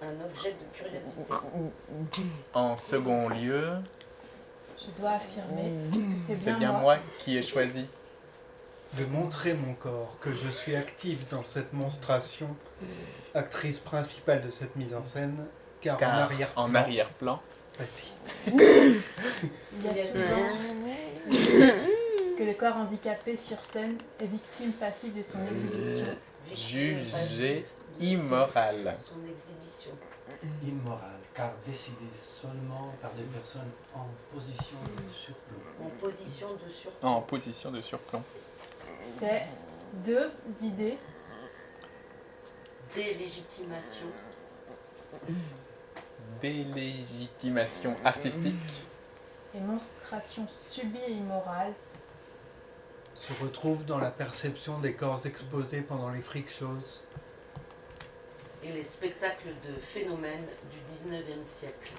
Un objet de curiosité. En second lieu, Je dois affirmer que c'est bien moi qui ai choisi. de montrer mon corps, que je suis active dans cette monstration, actrice principale de cette mise en scène, car en arrière-plan. Vas-y. Il y a souvent que le corps handicapé sur scène est victime passive de son exhibition. Jugé immoral. Son exhibition. Immoral, car décidé seulement par des personnes en position de surplomb. En position de surplomb. En position de surplomb. C'est deux idées Délégitimation. Délégitimation artistique et monstration subie et immorale Se retrouve dans la perception des corps exposés pendant les freak shows, Et les spectacles de phénomènes du 19e siècle.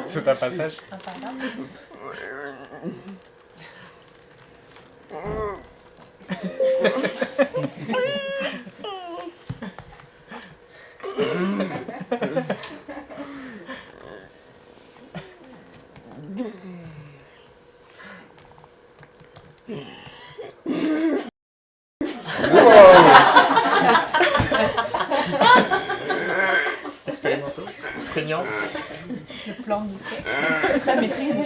C'est un passage. un par là. Expérimentaux. Prégnant. Le plan du fait. Très maîtrisé.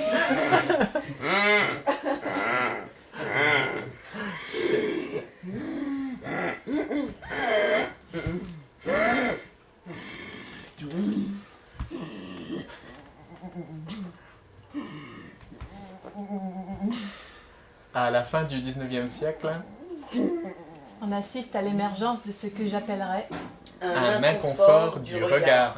À la fin du 19e siècle, On assiste à l'émergence de ce que j'appellerais un inconfort du regard.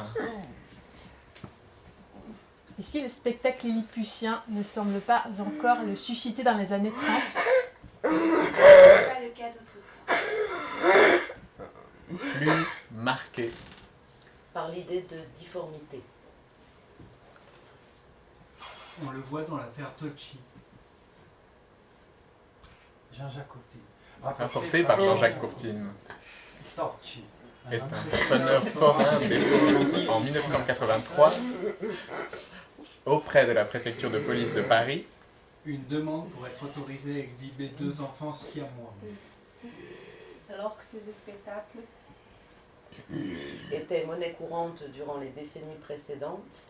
Et si le spectacle lilliputien ne semble pas encore le susciter dans les années 30, Pas le cas d'autrefois. Plus marqué. Par l'idée de difformité. on le voit dans l'affaire Tocci. Jean-Jacques Courtine. Rapporté par Jean-Jacques Courtine, Torchi. est un entrepreneur forain détenu en 1983 auprès de la préfecture de police de Paris. Une demande pour être autorisé à exhiber 2 enfants siamois. alors que ces spectacles Était monnaie courante durant les décennies précédentes.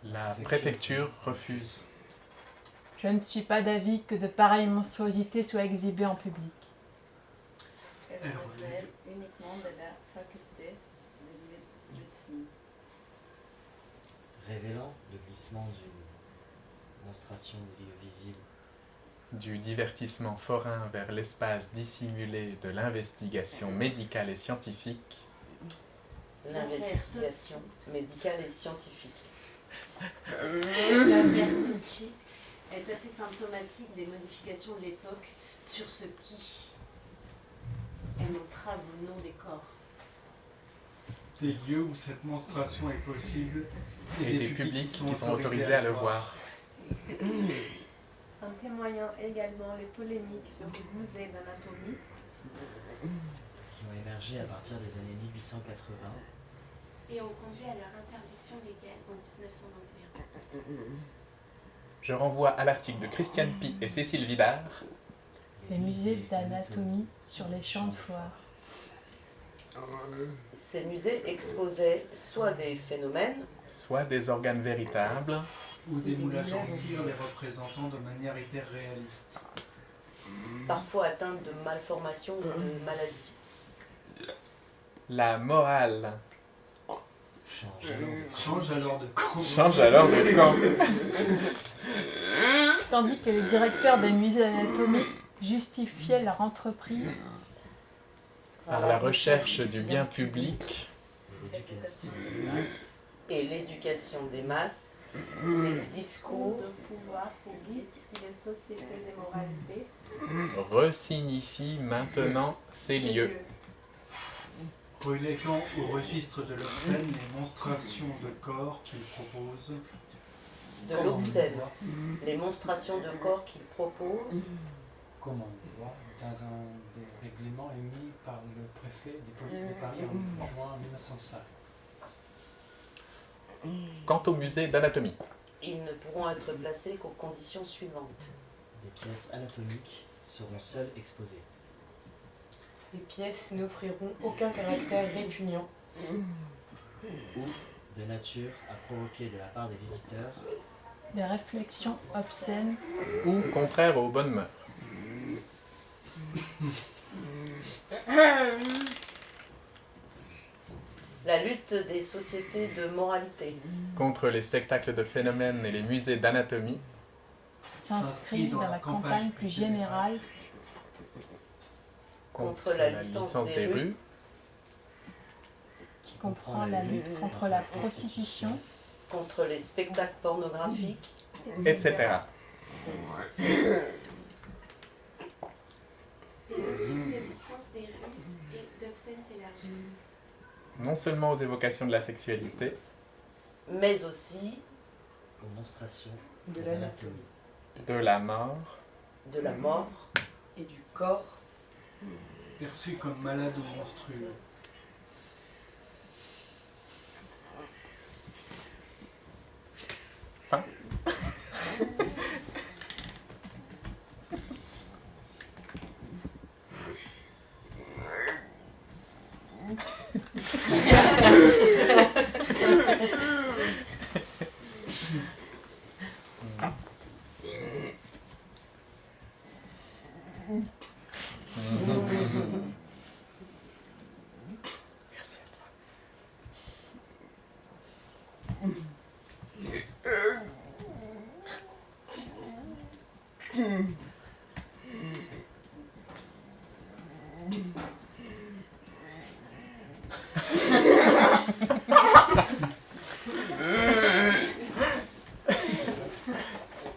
La préfecture refuse. je ne suis pas d'avis que de pareilles monstruosités soient exhibées en public. Elle relève uniquement de la faculté de médecine. Révélant le glissement d'une monstration des lieux visibles. Du divertissement forain vers l'espace dissimulé de l'investigation médicale et scientifique, L'investigation médicale et scientifique. L'affaire Tocci est assez symptomatique des modifications de l'époque sur ce qui est l'entrave au nom des corps. Des lieux où cette monstration est possible et des publics qui sont autorisés à le voir. En témoignant également les polémiques sur les musées d'anatomie Qui ont émergé à partir des années 1880. Et ont conduit à leur interdiction légale en 1921. Je renvoie à l'article de Christiane Pi et Cécile Vidard. Les musées d'anatomie sur les champs de foire. Ces musées exposaient soit des phénomènes, soit des organes véritables, ou des moulages en cire les représentant de manière hyper réaliste. parfois atteintes de malformations ou de maladies. La morale. Change alors de camp. Change alors de camp. Tandis que les directeurs des musées d'anatomie justifiaient leur entreprise Par la recherche du bien public Et l'éducation des masses, les discours de pouvoir public et les sociétés des moralités resignifient maintenant ces lieux. Reléguant au registre de l'obscène les monstrations de corps qu'il propose. de l'obscène, les monstrations de corps qu'il propose, Comme on le voit dans un des règlements émis par le préfet de police de Paris en juin 1905. Quant au musée d'anatomie, ils ne pourront être placés qu'aux conditions suivantes. Des pièces anatomiques seront seules exposées. Ces pièces n'offriront aucun caractère répugnant Ou de nature à provoquer de la part des visiteurs des réflexions obscènes ou contraire aux bonnes mœurs. La lutte des sociétés de moralité Contre les spectacles de phénomènes et les musées d'anatomie s'inscrit dans la campagne plus générale contre la licence des rues, qui comprend la lutte contre la prostitution, contre les spectacles pornographiques, etc. les licences des rues et d'obscènes s'élargissent. Non seulement aux évocations de la sexualité, mais aussi aux monstrations de l'anatomie, de la mort, de la mort et du corps, Perçu comme malade ou monstrueux. Fin. Merci à toi.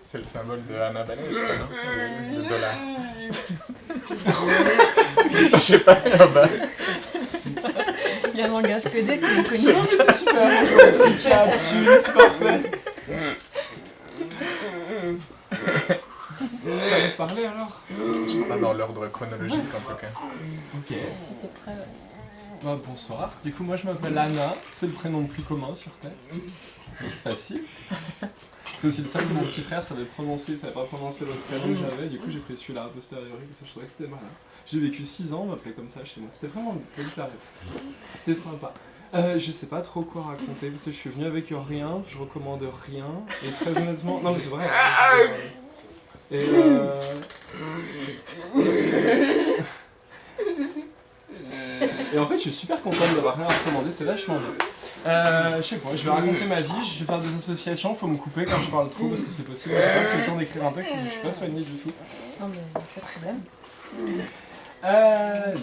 C'est le symbole de Anna Balèche, ça, non? Le dollar. Je sais pas, bah. il y a un langage codé que vous C'est connaissez. c'est super. Psychiatre, c'est parfait. Ça va te parler alors? Pas dans l'ordre chronologique en tout cas. Ok. C'était prêt, ouais. Bah, bonsoir. Du coup, moi je m'appelle Anna, c'est le prénom le plus commun sur Terre. Donc c'est facile. C'est aussi le seul que mon petit frère savait prononcer, il savait pas prononcer l'autre prénom que j'avais, du coup j'ai pris celui-là a posteriori, parce que je trouvais que c'était malin. J'ai vécu 6 ans, on m'appelait comme ça chez moi. C'était vraiment une bonne période. C'était sympa. Je sais pas trop quoi raconter, parce que je suis venu avec rien, je recommande rien, et très honnêtement. Non mais c'est vrai. Et Et en fait, je suis super content d'avoir rien à recommander, c'est vachement bien. Je sais pas, je vais raconter ma vie, je vais faire des associations, faut me couper quand je parle trop parce que c'est possible. J'ai pas pris le temps d'écrire un texte parce que je suis pas soigné du tout. Non mais pas de problème.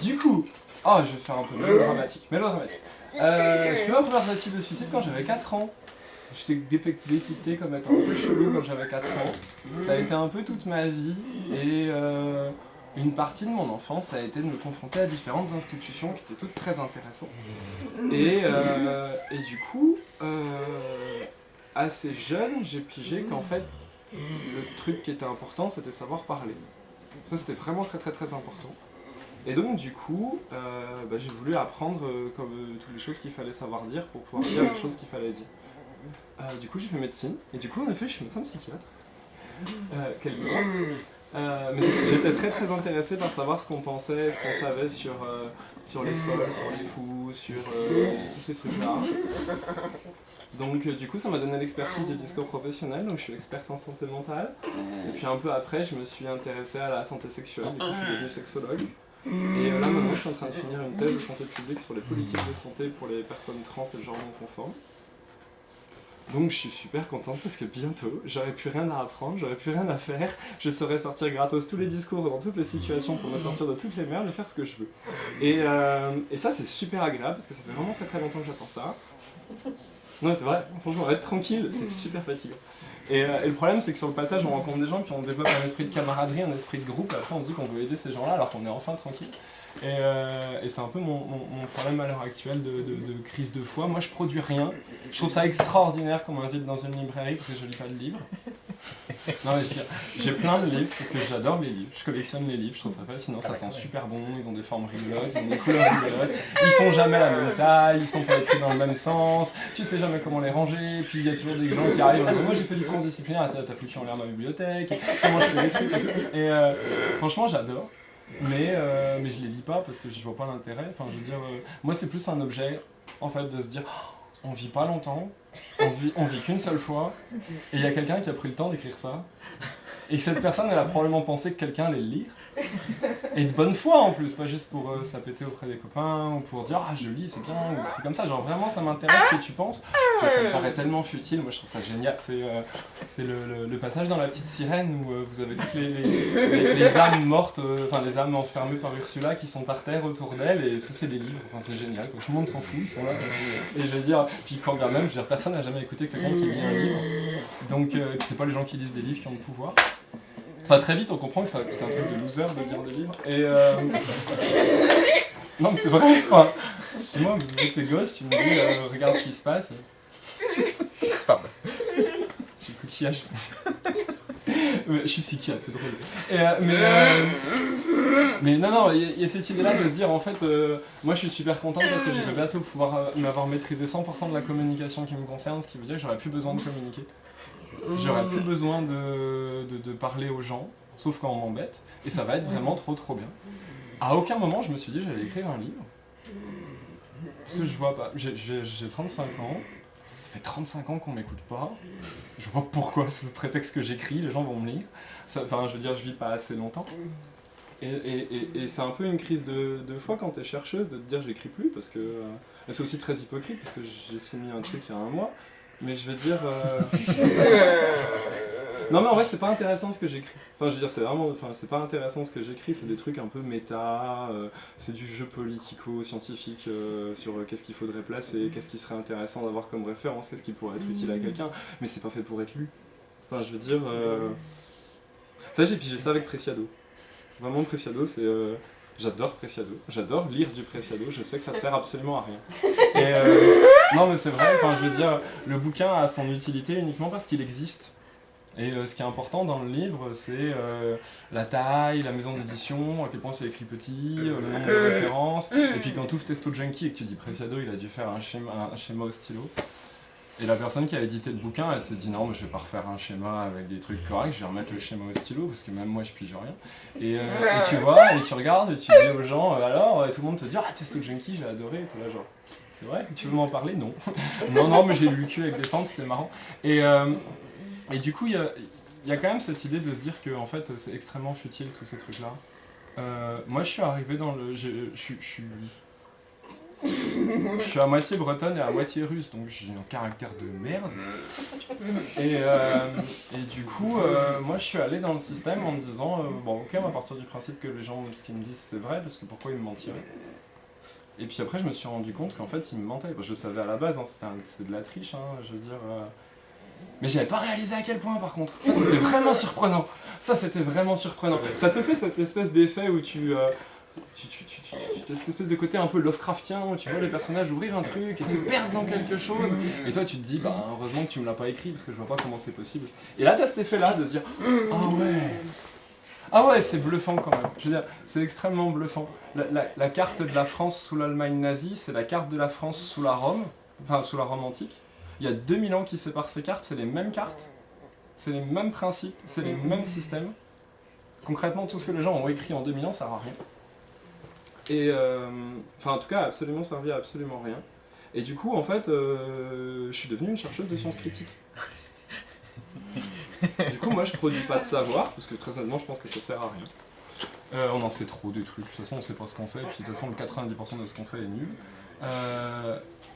Du coup, oh, je vais faire un peu mélodramatique. Je fais ma première tentative de suicide quand j'avais 4 ans. J'étais détecté comme étant un peu chelou quand j'avais 4 ans. Ça a été un peu toute ma vie et une partie de mon enfance, ça a été de me confronter à différentes institutions qui étaient toutes très intéressantes. Et du coup, assez jeune, j'ai pigé qu'en fait, le truc qui était important, c'était savoir parler. Ça, c'était vraiment très très très important. Et donc du coup, j'ai voulu apprendre comme toutes les choses qu'il fallait savoir dire pour pouvoir dire les choses qu'il fallait dire. Du coup, j'ai fait médecine, et du coup, en effet, je suis médecin psychiatre. Quelque part. Mais j'étais très très intéressé par savoir ce qu'on pensait, ce qu'on savait sur les folles, sur les fous, sur tous ces trucs-là. Donc du coup ça m'a donné l'expertise du discours professionnel, donc je suis experte en santé mentale. Et puis un peu après je me suis intéressé à la santé sexuelle, du coup je suis devenu sexologue. Et là maintenant je suis en train de finir une thèse de santé publique sur les politiques de santé pour les personnes trans et le genre non conforme. Donc je suis super contente parce que bientôt j'aurai plus rien à apprendre, j'aurai plus rien à faire, je saurai sortir gratos tous les discours dans toutes les situations pour me sortir de toutes les merdes et faire ce que je veux. Et ça c'est super agréable parce que ça fait vraiment très très longtemps que j'attends ça. Non c'est vrai, franchement être tranquille c'est super fatigant. Et le problème c'est que sur le passage on rencontre des gens puis on développe un esprit de camaraderie, un esprit de groupe, après on se dit qu'on veut aider ces gens-là alors qu'on est enfin tranquille. Et c'est un peu mon problème à l'heure actuelle de crise de foi. Moi je produis rien, je trouve ça extraordinaire qu'on m'invite dans une librairie parce que je lis pas de livres. Non mais j'ai plein de livres parce que j'adore les livres, je collectionne les livres, je trouve ça fascinant, ça sent super bon, ils ont des formes rigolotes, ils ont des couleurs rigolotes, ils font jamais la même taille, ils sont pas écrits dans le même sens, tu sais jamais comment les ranger, puis il y a toujours des gens qui arrivent en disant moi j'ai fait du transdisciplinaire, t'as foutu en l'air ma bibliothèque, comment je fais les trucs et franchement j'adore. Mais je les lis pas parce que je vois pas l'intérêt. Enfin, je veux dire, moi c'est plus un objet en fait de se dire on vit pas longtemps, on vit qu'une seule fois, et il y a quelqu'un qui a pris le temps d'écrire ça. Et cette personne elle a probablement pensé que quelqu'un allait le lire. Et de bonne foi en plus, pas juste pour s'appéter auprès des copains ou pour dire ah je lis c'est bien ou des trucs comme ça, genre vraiment ça m'intéresse ce que tu penses. Ça me paraît tellement futile, moi je trouve ça génial. C'est le passage dans La Petite Sirène où vous avez toutes les âmes mortes, enfin les âmes enfermées par Ursula qui sont par terre autour d'elle et ça c'est des livres, enfin c'est génial, quoi. Tout le monde s'en fout, ils sont là. Et je veux dire, puis quand bien même, je veux dire, personne n'a jamais écouté quelqu'un qui lit un livre, donc c'est pas les gens qui lisent des livres qui ont le pouvoir. Enfin, très vite, on comprend que c'est un truc de loser de lire des livres. Et non, mais c'est vrai, enfin, moi, avec tes gosses, tu me dis, regarde ce qui se passe. Pardon. J'ai le coquillage. Je suis psychiatre, c'est drôle. Mais non, il y a cette idée-là de se dire, en fait, moi je suis super contente parce que je vais bientôt pouvoir m'avoir maîtrisé 100% de la communication qui me concerne, ce qui veut dire que j'aurai plus besoin de communiquer. J'aurai plus besoin de parler aux gens, sauf quand on m'embête, et ça va être vraiment trop bien. À aucun moment je me suis dit j'allais écrire un livre, parce que je vois pas, j'ai 35 ans, ça fait 35 ans qu'on m'écoute pas, je vois pas pourquoi, sous le prétexte que j'écris, les gens vont me lire, enfin je veux dire je vis pas assez longtemps. Et c'est un peu une crise de foi quand t'es chercheuse de te dire j'écris plus, parce que c'est aussi très hypocrite, parce que j'ai soumis un truc il y a un mois. Mais je vais dire... Non mais en vrai c'est pas intéressant ce que j'écris. Enfin je veux dire c'est vraiment... Enfin c'est pas intéressant ce que j'écris, c'est des trucs un peu méta, c'est du jeu politico-scientifique sur qu'est-ce qu'il faudrait placer, qu'est-ce qui serait intéressant d'avoir comme référence, qu'est-ce qui pourrait être utile à quelqu'un, mais c'est pas fait pour être lu. Enfin je veux dire... Ça j'ai pigé ça avec Preciado. Vraiment Preciado c'est... J'adore Preciado, j'adore lire du Preciado, je sais que ça sert absolument à rien. Et non mais c'est vrai, enfin je veux dire, le bouquin a son utilité uniquement parce qu'il existe. Et ce qui est important dans le livre, c'est la taille, la maison d'édition, à quel point c'est écrit petit, le nombre de références. Et puis quand tu ouvres Testo Junkie et que tu dis Preciado, il a dû faire un schéma au stylo. Et la personne qui a édité le bouquin, elle s'est dit non mais je vais pas refaire un schéma avec des trucs corrects, je vais remettre le schéma au stylo parce que même moi je pige rien. Et tu vois, et tu regardes et tu dis aux gens alors, et tout le monde te dit ah Testo Junkie j'ai adoré, et t'es là genre c'est vrai, tu veux m'en parler? Non. non mais j'ai lu le cul avec des pentes, c'était marrant. Et du coup il y a quand même cette idée de se dire que en fait c'est extrêmement futile tous ces trucs là. Moi je suis arrivé dans le... Je suis à moitié bretonne et à moitié russe, donc j'ai un caractère de merde. Et du coup, moi je suis allé dans le système en me disant bon ok, on va partir du principe que les gens, ce qu'ils me disent c'est vrai, parce que pourquoi ils me mentiraient. Et puis après je me suis rendu compte qu'en fait ils me mentaient. Je le savais à la base, hein, c'était de la triche, hein, je veux dire... Mais j'avais pas réalisé à quel point par contre. Ça c'était vraiment surprenant. Ça te fait cette espèce d'effet où tu cette espèce de côté un peu Lovecraftien où tu vois les personnages ouvrir un truc et se perdre dans quelque chose et toi tu te dis bah heureusement que tu me l'as pas écrit parce que je vois pas comment c'est possible. Et là t'as cet effet là de se dire ah ouais c'est bluffant quand même, je veux dire c'est extrêmement bluffant. La carte de la France sous l'Allemagne nazie c'est la carte de la France sous la Rome, enfin sous la Rome antique. Il y a 2000 ans qui séparent ces cartes, c'est les mêmes cartes, c'est les mêmes principes, c'est les mêmes systèmes. concrètement, tout ce que les gens ont écrit en 2000 ans, ça sert à rien. Et enfin, en tout cas, absolument servi à absolument rien. Et du coup, en fait, je suis devenue une chercheuse de sciences critiques. Du coup, moi, je produis pas de savoir, parce que très honnêtement, je pense que ça sert à rien. On en sait trop des trucs, de toute façon, on sait pas ce qu'on sait, et puis de toute façon, le 90% de ce qu'on fait est nul.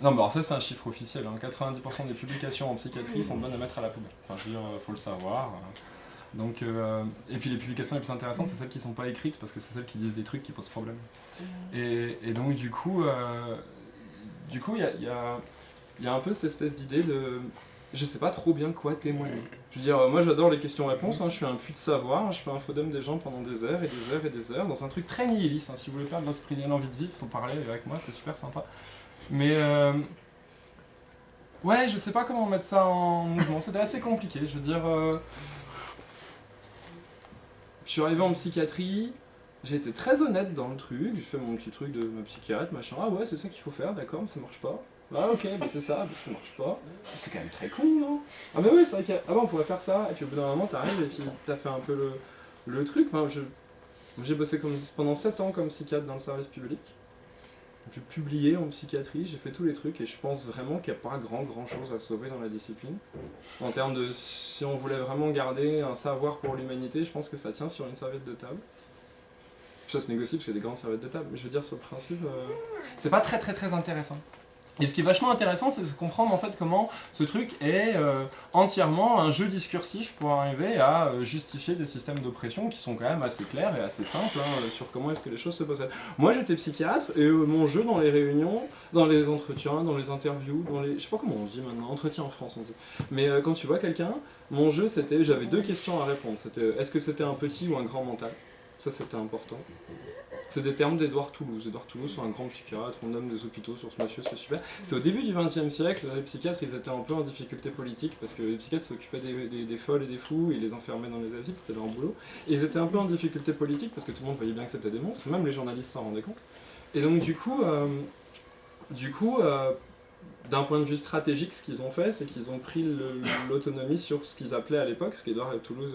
Non, mais alors ça, c'est un chiffre officiel, hein. 90% des publications en psychiatrie sont bonnes à mettre à la poubelle. Enfin, je veux dire, faut le savoir. Donc, et puis les publications les plus intéressantes, c'est celles qui sont pas écrites, parce que c'est celles qui disent des trucs qui posent problème. Et donc, du coup, il y a un peu cette espèce d'idée de... Je sais pas trop bien quoi témoigner. Je veux dire, moi j'adore les questions-réponses, hein, je suis un puits de savoir, je peux infodème des gens pendant des heures et des heures et des heures, dans un truc très nihiliste, hein. Si vous voulez perdre l'esprit et l'envie de vivre, faut parler avec moi, c'est super sympa. Mais ouais, je sais pas comment mettre ça en mouvement, c'était assez compliqué, je veux dire... Je suis arrivé en psychiatrie, j'ai été très honnête dans le truc, j'ai fait mon petit truc de ma psychiatre, machin, ah ouais c'est ça qu'il faut faire, d'accord, mais ça marche pas. Ah ok, bah c'est ça, bah ça marche pas. C'est quand même très con, non? Ah bah oui, c'est vrai qu'avant on pourrait faire ça, et puis au bout d'un moment t'arrives et puis t'as fait un peu le truc. Enfin, j'ai bossé pendant 7 ans comme psychiatre dans le service public. J'ai publié en psychiatrie, j'ai fait tous les trucs, et je pense vraiment qu'il n'y a pas grand chose à sauver dans la discipline. En termes de, si on voulait vraiment garder un savoir pour l'humanité, je pense que ça tient sur une serviette de table. Ça se négocie parce qu'il y a des grandes serviettes de table, mais je veux dire sur le principe, c'est pas très intéressant. Et ce qui est vachement intéressant, c'est de comprendre en fait comment ce truc est entièrement un jeu discursif pour arriver à justifier des systèmes d'oppression qui sont quand même assez clairs et assez simples sur comment est-ce que les choses se possèdent. Moi j'étais psychiatre et mon jeu dans les réunions, dans les entretiens, dans les interviews, dans les... je sais pas comment on dit maintenant, entretien en France on dit. Mais quand tu vois quelqu'un, mon jeu c'était, j'avais 2 questions à répondre. C'était est-ce que c'était un petit ou un grand mental? Ça c'était important. C'est des termes d'Édouard Toulouse. Édouard Toulouse, c'est un grand psychiatre, on nomme des hôpitaux sur ce monsieur, c'est super. C'est au début du XXe siècle, les psychiatres ils étaient un peu en difficulté politique parce que les psychiatres s'occupaient des folles et des fous, ils les enfermaient dans les asiles, c'était leur boulot. Et ils étaient un peu en difficulté politique parce que tout le monde voyait bien que c'était des monstres, même les journalistes s'en rendaient compte. Et donc du coup d'un point de vue stratégique, ce qu'ils ont fait, c'est qu'ils ont pris l'autonomie sur ce qu'ils appelaient à l'époque, ce qu'Édouard Toulouse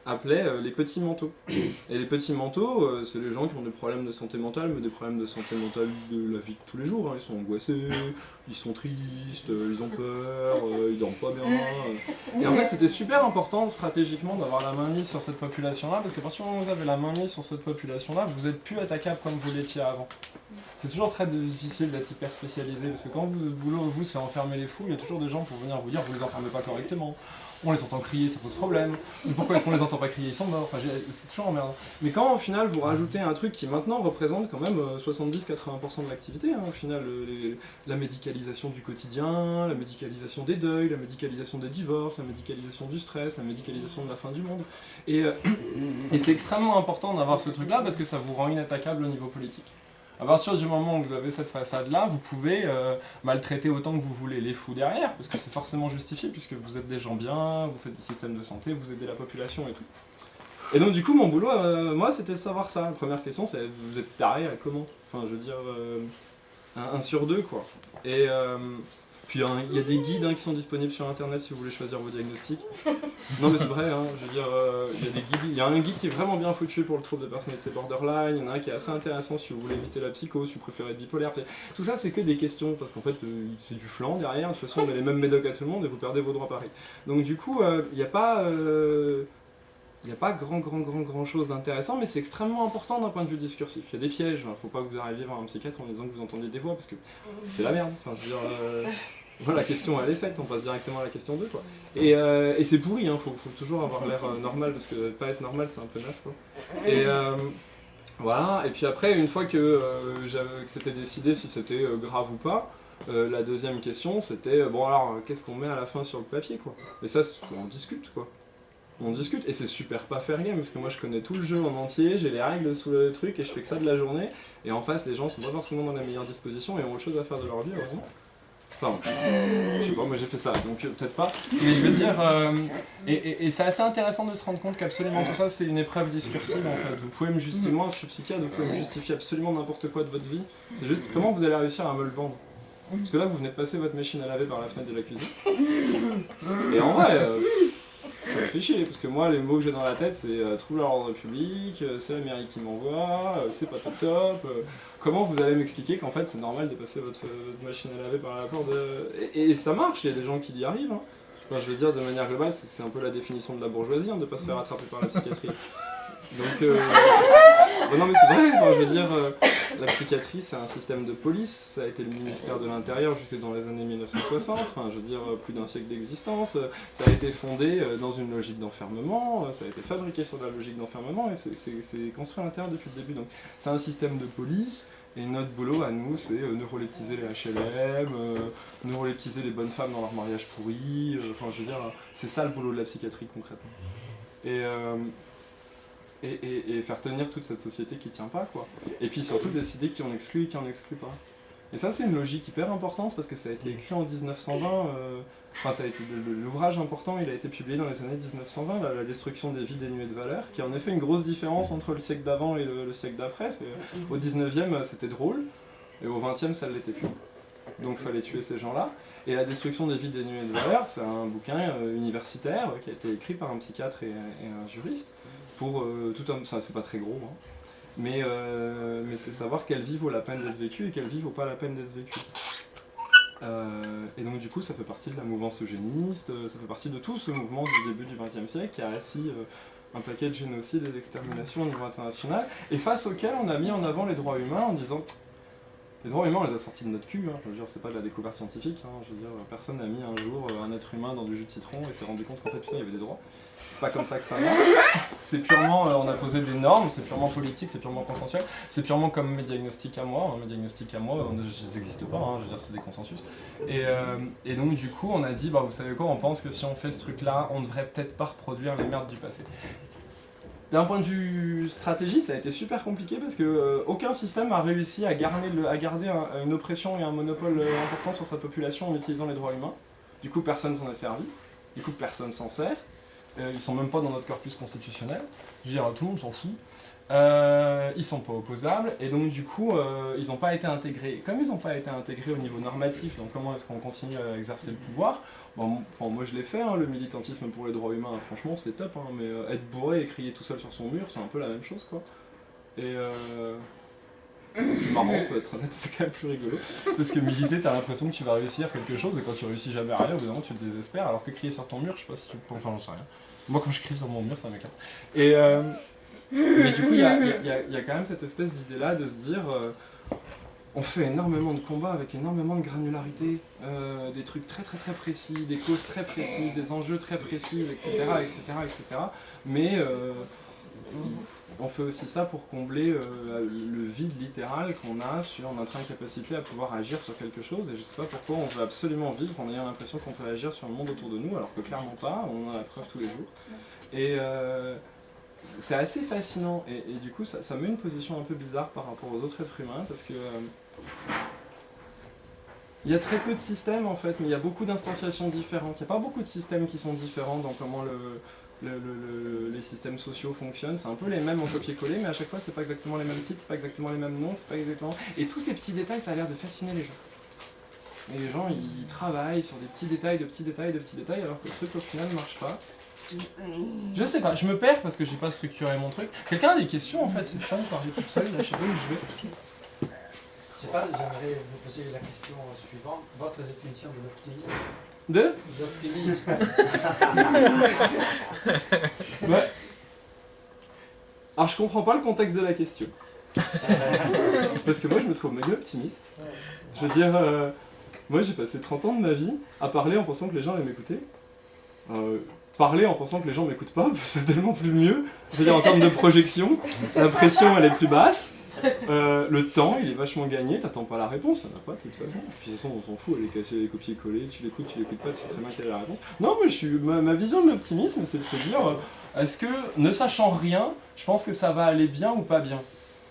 appelait les petits manteaux. Et les petits manteaux, c'est les gens qui ont des problèmes de santé mentale, mais des problèmes de santé mentale de la vie de tous les jours. Ils sont angoissés, ils sont tristes, ils ont peur, ils dorment pas bien. Et en fait, c'était super important stratégiquement d'avoir la main mise sur cette population-là, parce qu'à partir du moment où vous avez la main mise sur cette population-là, vous n'êtes plus attaquable comme vous l'étiez avant. C'est toujours très difficile d'être hyper spécialisé, parce que quand votre boulot, vous, c'est enfermer les fous, il y a toujours des gens pour venir vous dire vous les enfermez pas correctement. On les entend crier, ça pose problème. Pourquoi est-ce qu'on les entend pas crier? Ils sont morts. Enfin, c'est toujours emmerdant. Mais quand au final vous rajoutez un truc qui maintenant représente quand même 70-80% de l'activité, hein, au final, la médicalisation du quotidien, la médicalisation des deuils, la médicalisation des divorces, la médicalisation du stress, la médicalisation de la fin du monde. Et c'est extrêmement important d'avoir ce truc-là parce que ça vous rend inattaquable au niveau politique. À partir du moment où vous avez cette façade-là, vous pouvez maltraiter autant que vous voulez les fous derrière, parce que c'est forcément justifié, puisque vous êtes des gens bien, vous faites des systèmes de santé, vous aidez la population et tout. Et donc du coup, mon boulot, moi, c'était de savoir ça. La première question, c'est vous êtes taré à comment? Enfin, je veux dire, 1 sur 2, quoi. Et puis il y a des guides qui sont disponibles sur internet si vous voulez choisir vos diagnostics. Non mais c'est vrai, je veux dire, il y a des guides, il y a un guide qui est vraiment bien foutu pour le trouble de personnalité borderline, il y en a un qui est assez intéressant si vous voulez éviter la psychose, si vous préférez être bipolaire. Tout ça c'est que des questions, parce qu'en fait c'est du flan derrière, de toute façon on a les mêmes médocs à tout le monde et vous perdez vos droits pareils. Donc du coup, il n'y a pas grand chose d'intéressant, mais c'est extrêmement important d'un point de vue discursif. Il y a des pièges, faut pas que vous arriviez voir un psychiatre en disant que vous entendez des voix, parce que c'est la merde. Enfin, je veux dire, voilà, la question elle est faite, on passe directement à la question 2, quoi. Et c'est pourri, faut toujours avoir l'air normal, parce que pas être normal c'est un peu naze, quoi. Et voilà, et puis après, une fois que c'était décidé si c'était grave ou pas, la deuxième question c'était, bon alors, qu'est-ce qu'on met à la fin sur le papier, quoi. Et ça, on discute, quoi. On discute, et c'est super pas fair game, parce que moi je connais tout le jeu en entier, j'ai les règles sous le truc, et je fais que ça de la journée, et en face les gens sont pas forcément dans la meilleure disposition, et ont autre chose à faire de leur vie, heureusement. Pardon, je sais pas, moi j'ai fait ça, donc peut-être pas, mais je veux dire, et c'est assez intéressant de se rendre compte qu'absolument tout ça c'est une épreuve discursive en fait. Vous pouvez me justifier, moi je suis psychiatre, vous pouvez me justifier absolument n'importe quoi de votre vie, c'est juste comment vous allez réussir à me le vendre. Parce que là vous venez de passer votre machine à laver par la fenêtre de la cuisine, et en vrai... ça me fait chier, parce que moi les mots que j'ai dans la tête c'est trouble à l'ordre public, c'est la mairie qui m'envoie, c'est pas top top. Comment vous allez m'expliquer qu'en fait c'est normal de passer votre machine à laver par la porte et ça marche, il y a des gens qui y arrivent. Hein. Enfin, je veux dire, de manière globale, c'est un peu la définition de la bourgeoisie, hein, de pas se faire attraper par la psychiatrie. Donc, non mais c'est vrai, enfin, je veux dire, la psychiatrie c'est un système de police, ça a été le ministère de l'Intérieur jusque dans les années 1960, enfin, je veux dire, plus d'un siècle d'existence, ça a été fondé dans une logique d'enfermement, ça a été fabriqué sur la logique d'enfermement et c'est construit à l'intérieur depuis le début. Donc c'est un système de police. Et notre boulot à nous, c'est neuroleptiser les HLM, neuroleptiser les bonnes femmes dans leur mariage pourri. Enfin, je veux dire, c'est ça le boulot de la psychiatrie concrètement. Et faire tenir toute cette société qui tient pas, quoi. Et puis surtout décider qui on exclut et qui on exclut pas. Et ça, c'est une logique hyper importante parce que ça a été écrit en 1920. Enfin, ça a été l'ouvrage important, il a été publié dans les années 1920, la destruction des vies dénuées de valeur, qui est en effet une grosse différence entre le siècle d'avant et le siècle d'après. Au 19e, c'était drôle, et au 20e, ça ne l'était plus. Donc, il fallait tuer ces gens-là. Et la destruction des vies dénuées de valeur, c'est un bouquin universitaire qui a été écrit par un psychiatre et un juriste pour tout un. Ça, c'est pas très gros, hein. Mais c'est savoir quelle vie vaut la peine d'être vécue et quelle vie vaut pas la peine d'être vécue. Et donc du coup ça fait partie de la mouvance eugéniste, ça fait partie de tout ce mouvement du début du XXe siècle qui a assis un paquet de génocides et d'exterminations au niveau international et face auquel on a mis en avant les droits humains en disant les droits humains on les a sortis de notre cul, hein. Je veux dire c'est pas de la découverte scientifique, hein. Je veux dire personne n'a mis un jour un être humain dans du jus de citron et s'est rendu compte qu'en fait putain il y avait des droits. C'est pas comme ça que ça marche, c'est purement, on a posé des normes, c'est purement politique, c'est purement consensuel, c'est purement comme mes diagnostics à moi, mes diagnostics à moi, ils n'existent pas, hein, je veux dire c'est des consensus. Et donc du coup on a dit, bah vous savez quoi, on pense que si on fait ce truc là, on devrait peut-être pas reproduire les merdes du passé. D'un point de vue stratégie, ça a été super compliqué parce que aucun système a réussi à garder une oppression et un monopole important sur sa population en utilisant les droits humains. Du coup personne s'en est servi, du coup personne s'en sert. Ils sont même pas dans notre corpus constitutionnel, je veux dire tout le monde s'en fout, ils sont pas opposables et donc du coup ils n'ont pas été intégrés. Comme ils n'ont pas été intégrés au niveau normatif, donc comment est-ce qu'on continue à exercer le pouvoir, bon, moi je l'ai fait, hein, le militantisme pour les droits humains, franchement c'est top, hein, mais être bourré et crier tout seul sur son mur c'est un peu la même chose quoi. Et c'est plus marrant, faut être honnête, c'est quand même plus rigolo. Parce que militer, t'as l'impression que tu vas réussir quelque chose et quand tu réussis jamais à rien, au bout d'un moment tu te désespères, alors que crier sur ton mur, je sais pas si tu peux. Enfin, j'en sais rien. Moi, quand je crie sur mon mur, ça m'éclate. Mais du coup, il y a quand même cette espèce d'idée-là de se dire on fait énormément de combats avec énormément de granularité, des trucs très très très précis, des causes très précises, des enjeux très précis, etc. Mais on fait aussi ça pour combler le vide littéral qu'on a sur notre incapacité à pouvoir agir sur quelque chose. Et je sais pas pourquoi on veut absolument vivre en ayant l'impression qu'on peut agir sur le monde autour de nous, alors que clairement pas, on en a la preuve tous les jours. Et c'est assez fascinant. Et du coup, ça met une position un peu bizarre par rapport aux autres êtres humains, parce que il y a très peu de systèmes en fait, mais il y a beaucoup d'instanciations différentes. Il n'y a pas beaucoup de systèmes qui sont différents dans comment les systèmes sociaux fonctionnent, c'est un peu les mêmes en copier-coller, mais à chaque fois c'est pas exactement les mêmes titres, c'est pas exactement les mêmes noms, c'est pas exactement... Et tous ces petits détails, ça a l'air de fasciner les gens. Et les gens, ils travaillent sur des petits détails, alors que le truc au final ne marche pas. Je sais pas, je me perds parce que j'ai pas structuré mon truc. Quelqu'un a des questions en fait, c'est fun de parler tout seul, là je sais pas où je vais. Je sais pas, j'aimerais vous poser la question suivante. Votre définition de l'optimisme. Ouais. Alors je comprends pas le contexte de la question. Parce que moi je me trouve méga optimiste. Je veux dire, moi j'ai passé 30 ans de ma vie à parler en pensant que les gens allaient m'écouter. Parler en pensant que les gens m'écoutent pas, c'est tellement plus mieux. Je veux dire en termes de projection, la pression elle est plus basse. Le temps il est vachement gagné, t'attends pas la réponse, y'en a pas de toute façon. Puis de toute façon on s'en fout, elle est cachée, elle est copier-coller, tu l'écoutes pas, tu sais très bien quelle est la réponse. Non, moi ma vision de l'optimisme c'est de se dire est-ce que, ne sachant rien, je pense que ça va aller bien ou pas bien.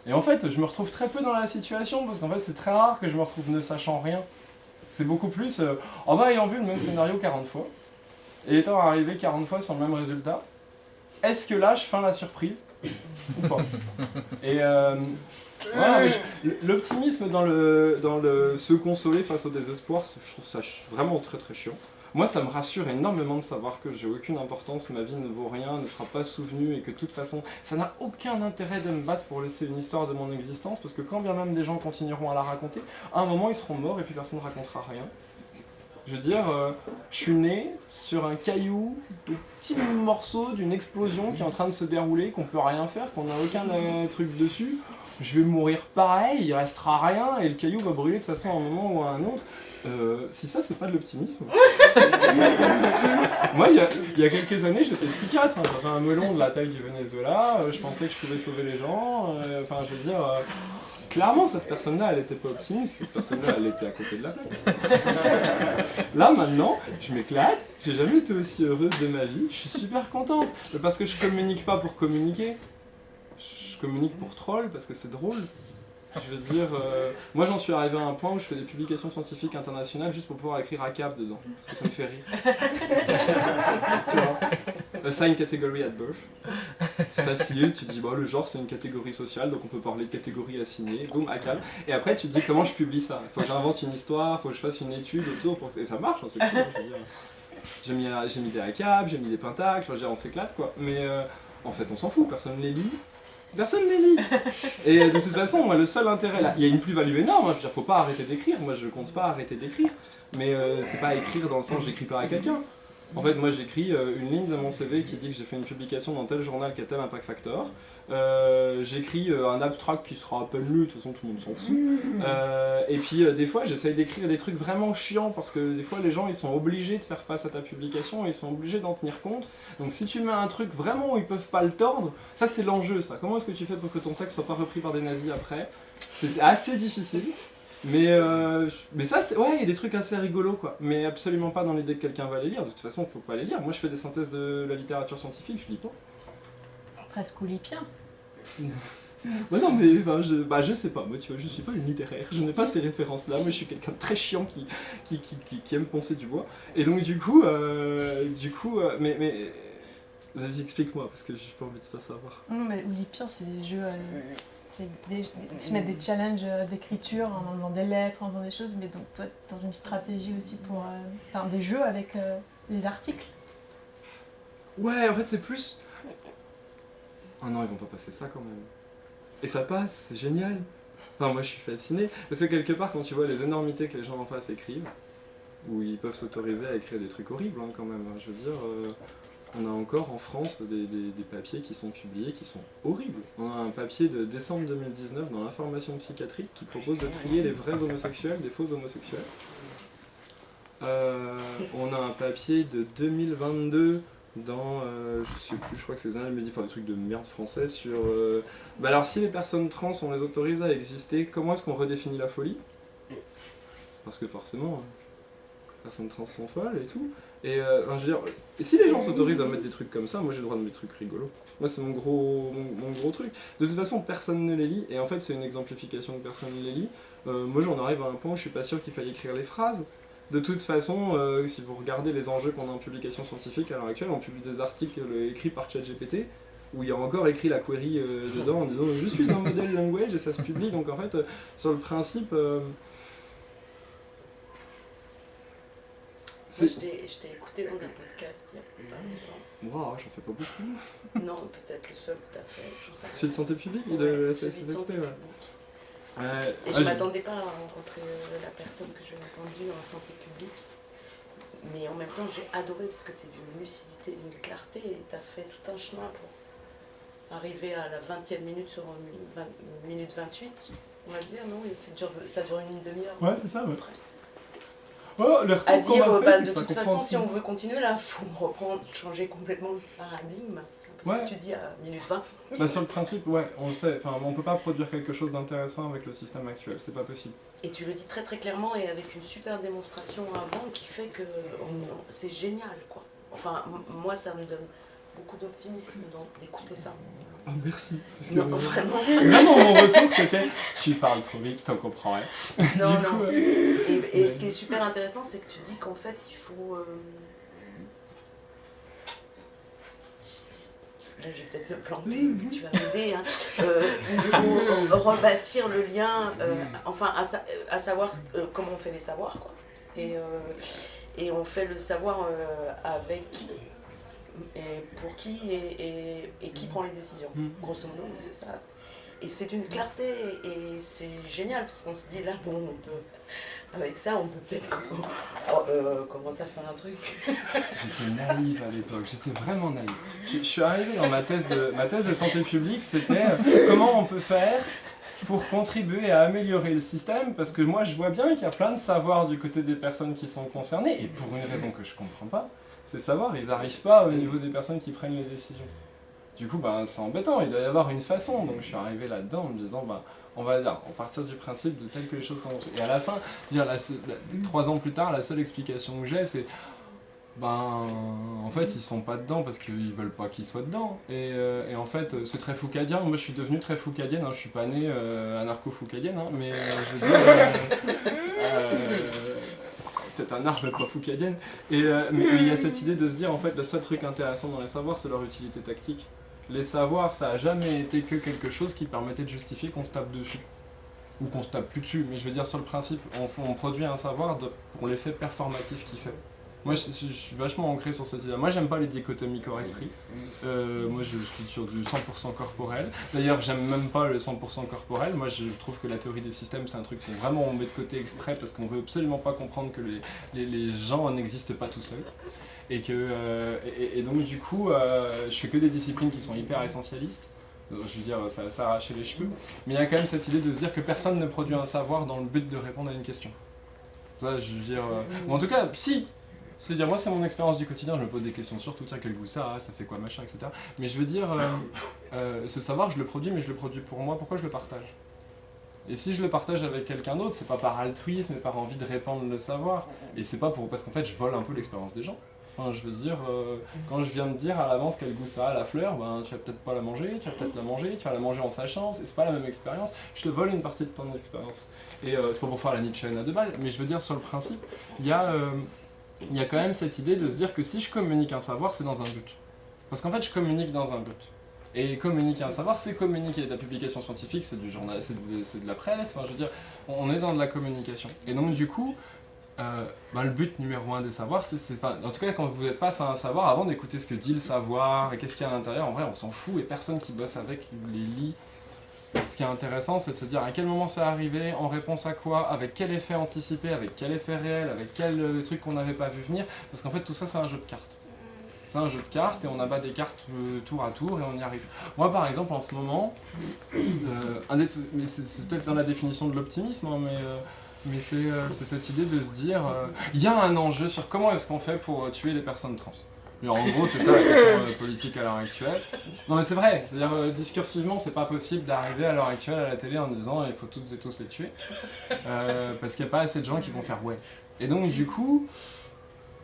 Et en fait je me retrouve très peu dans la situation parce qu'en fait c'est très rare que je me retrouve ne sachant rien. C'est beaucoup plus ayant vu le même scénario 40 fois et étant arrivé 40 fois sur le même résultat, est-ce que là je feins la surprise ou pas. Et l'optimisme dans le se consoler face au désespoir, je trouve ça vraiment très très chiant. moi ça me rassure énormément de savoir que j'ai aucune importance, ma vie ne vaut rien, ne sera pas souvenue et que de toute façon ça n'a aucun intérêt de me battre pour laisser une histoire de mon existence parce que quand bien même des gens continueront à la raconter, à un moment ils seront morts et puis personne ne racontera rien. Je veux dire, je suis né sur un caillou de petits morceaux d'une explosion qui est en train de se dérouler, qu'on peut rien faire, qu'on n'a aucun truc dessus. Je vais mourir pareil, il restera rien et le caillou va brûler de toute façon à un moment ou à un autre. Si ça, c'est pas de l'optimisme. Moi, il y a quelques années, j'étais psychiatre. J'avais un melon de la taille du Venezuela. Je pensais que je pouvais sauver les gens. Enfin, je veux dire, clairement, cette personne-là, elle était pas optimiste. Cette personne-là, elle était à côté de la plaque. Là, maintenant, je m'éclate. J'ai jamais été aussi heureuse de ma vie. Je suis super contente. Parce que je communique pas pour communiquer. Je communique pour troll parce que c'est drôle. Je veux dire, moi j'en suis arrivé à un point où je fais des publications scientifiques internationales juste pour pouvoir écrire ACAB dedans, parce que ça me fait rire. Tu vois, assign category at birth. C'est facile, tu te dis, le genre c'est une catégorie sociale, donc on peut parler de catégorie assignée, boum, ACAB. Et après tu te dis, comment je publie ça? Il faut que j'invente une histoire, il faut que je fasse une étude autour, et ça marche, hein, c'est cool, je veux dire. J'ai mis des ACAB, j'ai mis des pentacles, je veux dire, on s'éclate quoi. Mais en fait on s'en fout, personne ne les lit. Personne ne les lit. Et de toute façon, moi, le seul intérêt là, il y a une plus-value énorme. Je veux dire, faut pas arrêter d'écrire. Moi, je compte pas arrêter d'écrire. Mais c'est pas écrire dans le sens j'écris pas à quelqu'un. En fait, moi, j'écris une ligne de mon CV qui dit que j'ai fait une publication dans tel journal qui a tel impact factor. J'écris un abstract qui sera à peine lu, de toute façon, tout le monde s'en fout. Et puis, des fois, j'essaye d'écrire des trucs vraiment chiants parce que des fois, les gens, ils sont obligés de faire face à ta publication et ils sont obligés d'en tenir compte. Donc, si tu mets un truc vraiment où ils peuvent pas le tordre, ça, c'est l'enjeu, ça. Comment est-ce que tu fais pour que ton texte soit pas repris par des nazis après? C'est assez difficile. Mais ça, ouais, il y a des trucs assez rigolos, quoi. Mais absolument pas dans l'idée que quelqu'un va les lire. De toute façon, faut pas les lire. Moi, je fais des synthèses de la littérature scientifique, je lis pas. Presque oulipien. Ouais, non, mais je sais pas. Moi, tu vois, je suis pas une littéraire. Je n'ai pas ces références-là. Moi, je suis quelqu'un de très chiant qui aime poncer du bois. Et donc, du coup, mais vas-y, explique-moi, parce que j'ai pas envie de se faire savoir. Non, mais oulipien, c'est des jeux... se mettre des challenges d'écriture en enlevant des lettres, en enlevant des choses, mais donc toi, dans une stratégie aussi pour... des jeux avec les articles. Ouais, en fait, c'est plus... Oh non, ils vont pas passer ça quand même. Et ça passe, c'est génial. Enfin, moi, je suis fasciné. Parce que quelque part, quand tu vois les énormités que les gens en face écrivent, où ils peuvent s'autoriser à écrire des trucs horribles, hein, quand même. Je veux dire... On a encore en France des papiers qui sont publiés qui sont horribles. On a un papier de décembre 2019 dans l'information psychiatrique qui propose de trier les vrais homosexuels des faux homosexuels. On a un papier de 2022 dans, je sais plus, je crois que c'est un des trucs de merde français sur... alors si les personnes trans, on les autorise à exister, comment est-ce qu'on redéfinit la folie? Parce que forcément, les personnes trans sont folles et tout. Et je veux dire, et si les gens s'autorisent à mettre des trucs comme ça, moi j'ai le droit de mettre des trucs rigolos. Moi c'est mon gros truc. De toute façon, personne ne les lit, et en fait c'est une exemplification que personne ne les lit. Moi j'en arrive à un point où je suis pas sûr qu'il faille écrire les phrases. De toute façon, si vous regardez les enjeux qu'on a en publication scientifique à l'heure actuelle, on publie des articles écrits par ChatGPT, où il y a encore écrit la query dedans en disant « je suis un modèle language » et ça se publie. Donc en fait, sur le principe... Moi, je t'ai écouté dans un podcast il y a pas longtemps. Waouh, j'en fais pas beaucoup. Non, peut-être le seul que t'as fait. Celui de santé publique, ouais, de la SSSP, ouais. Et je m'attendais pas à rencontrer la personne que j'ai entendue dans la santé publique. Mais en même temps, j'ai adoré parce que t'es d'une lucidité, d'une clarté et t'as fait tout un chemin pour arriver à la 20e minute sur une minute 28. On va dire, non? Et ça dure une demi-heure. Ouais, c'est ça, ouais. Oh, le à dire, qu'on a fait, de toute façon, si on veut continuer là, il faut reprendre, changer complètement le paradigme. C'est un peu ce que tu dis à minute 20. Sur le principe, ouais, on le sait. Enfin, on peut pas produire quelque chose d'intéressant avec le système actuel, c'est pas possible. Et tu le dis très très clairement et avec une super démonstration avant qui fait que c'est génial, quoi. Enfin, moi, ça me donne beaucoup d'optimisme d'écouter ça. Oh, merci. Parce que, non, vraiment. Vraiment, mon retour, c'était « tu parles trop vite, t'en comprends rien ». Non, non. Et ce qui est super intéressant, c'est que tu dis qu'en fait, il faut... Là, je vais peut-être me planter, mais tu vas m'aider. Hein. Il faut rebâtir le lien, enfin, à savoir comment on fait les savoirs, quoi. et on fait le savoir avec qui, et pour qui, et qui prend les décisions. Grosso modo, c'est ça. Et c'est une clarté, et c'est génial, parce qu'on se dit là, bon, on peut, avec ça, on peut peut-être commencer à faire un truc. J'étais naïve à l'époque, j'étais vraiment naïve. Je suis arrivé dans ma thèse de santé publique, c'était comment on peut faire pour contribuer à améliorer le système, parce que moi je vois bien qu'il y a plein de savoirs du côté des personnes qui sont concernées, et pour une raison que je comprends pas, ces savoirs, ils n'arrivent pas au niveau des personnes qui prennent les décisions. Du coup, c'est embêtant, il doit y avoir une façon, donc je suis arrivé là-dedans en me disant, on va partir du principe de tel que les choses sont. Et à la fin, 3 ans plus tard, la seule explication que j'ai, c'est en fait, ils sont pas dedans parce qu'ils veulent pas qu'ils soient dedans. Et en fait, c'est très foucadien. Moi, je suis devenu très foucadienne. Je suis pas né anarcho-foucadienne, mais je veux dire. Peut-être un arbre, mais pas foucadienne. Mais il y a cette idée de se dire, en fait, le seul truc intéressant dans les savoirs, c'est leur utilité tactique. Les savoirs, ça a jamais été que quelque chose qui permettait de justifier qu'on se tape dessus. Ou qu'on se tape plus dessus. Mais je veux dire, sur le principe, on produit un savoir pour l'effet performatif qu'il fait. Moi, je suis vachement ancré sur cette idée. Moi, j'aime pas les dichotomies corps-esprit. Moi, je suis sur du 100% corporel. D'ailleurs, j'aime même pas le 100% corporel. Moi, je trouve que la théorie des systèmes, c'est un truc qu'on vraiment met de côté exprès parce qu'on veut absolument pas comprendre que les gens n'existent pas tout seuls. Et donc, du coup, je fais que des disciplines qui sont hyper essentialistes. Je veux dire, ça s'arrache les cheveux. Mais il y a quand même cette idée de se dire que personne ne produit un savoir dans le but de répondre à une question. Ça, je veux dire... Ou en tout cas, si. C'est-à-dire, moi, c'est mon expérience du quotidien, je me pose des questions sur tout, tiens, quel goût ça fait quoi, machin, etc. Mais je veux dire, ce savoir, je le produis, mais je le produis pour moi, pourquoi je le partage? Et si je le partage avec quelqu'un d'autre, c'est pas par altruisme, mais par envie de répandre le savoir. Et c'est pas parce qu'en fait, je vole un peu l'expérience des gens. Enfin, je veux dire, quand je viens de dire à l'avance quel goût ça a, la fleur, tu vas peut-être pas la manger, tu vas peut-être la manger, tu vas la manger en sachant, c'est pas la même expérience, je te vole une partie de ton expérience. Et c'est pas pour faire la Nietzscheenne à 2 balles, mais je veux dire, sur le principe, il y a quand même cette idée de se dire que si je communique un savoir, c'est dans un but. Parce qu'en fait, je communique dans un but. Et communiquer un savoir, c'est communiquer. De la publication scientifique, c'est du journal, c'est de la presse, enfin, je veux dire, on est dans de la communication. Et donc, du coup, le but numéro 1 des savoirs, en tout cas, quand vous êtes face à un savoir, avant d'écouter ce que dit le savoir et qu'est-ce qu'il y a à l'intérieur, en vrai, on s'en fout et personne qui bosse avec les lit. Ce qui est intéressant, c'est de se dire à quel moment c'est arrivé, en réponse à quoi, avec quel effet anticipé, avec quel effet réel, avec quel truc qu'on n'avait pas vu venir, parce qu'en fait tout ça c'est un jeu de cartes. C'est un jeu de cartes et on abat des cartes tour à tour et on y arrive. Moi par exemple en ce moment, mais c'est peut-être dans la définition de l'optimisme, hein, mais c'est cette idée de se dire, il y a un enjeu sur comment est-ce qu'on fait pour tuer les personnes trans. Mais en gros, c'est ça la question politique à l'heure actuelle. Non mais c'est vrai, c'est-à-dire discursivement, c'est pas possible d'arriver à l'heure actuelle à la télé en disant il faut toutes et tous les tuer, parce qu'il n'y a pas assez de gens qui vont faire ouais. Et donc du coup,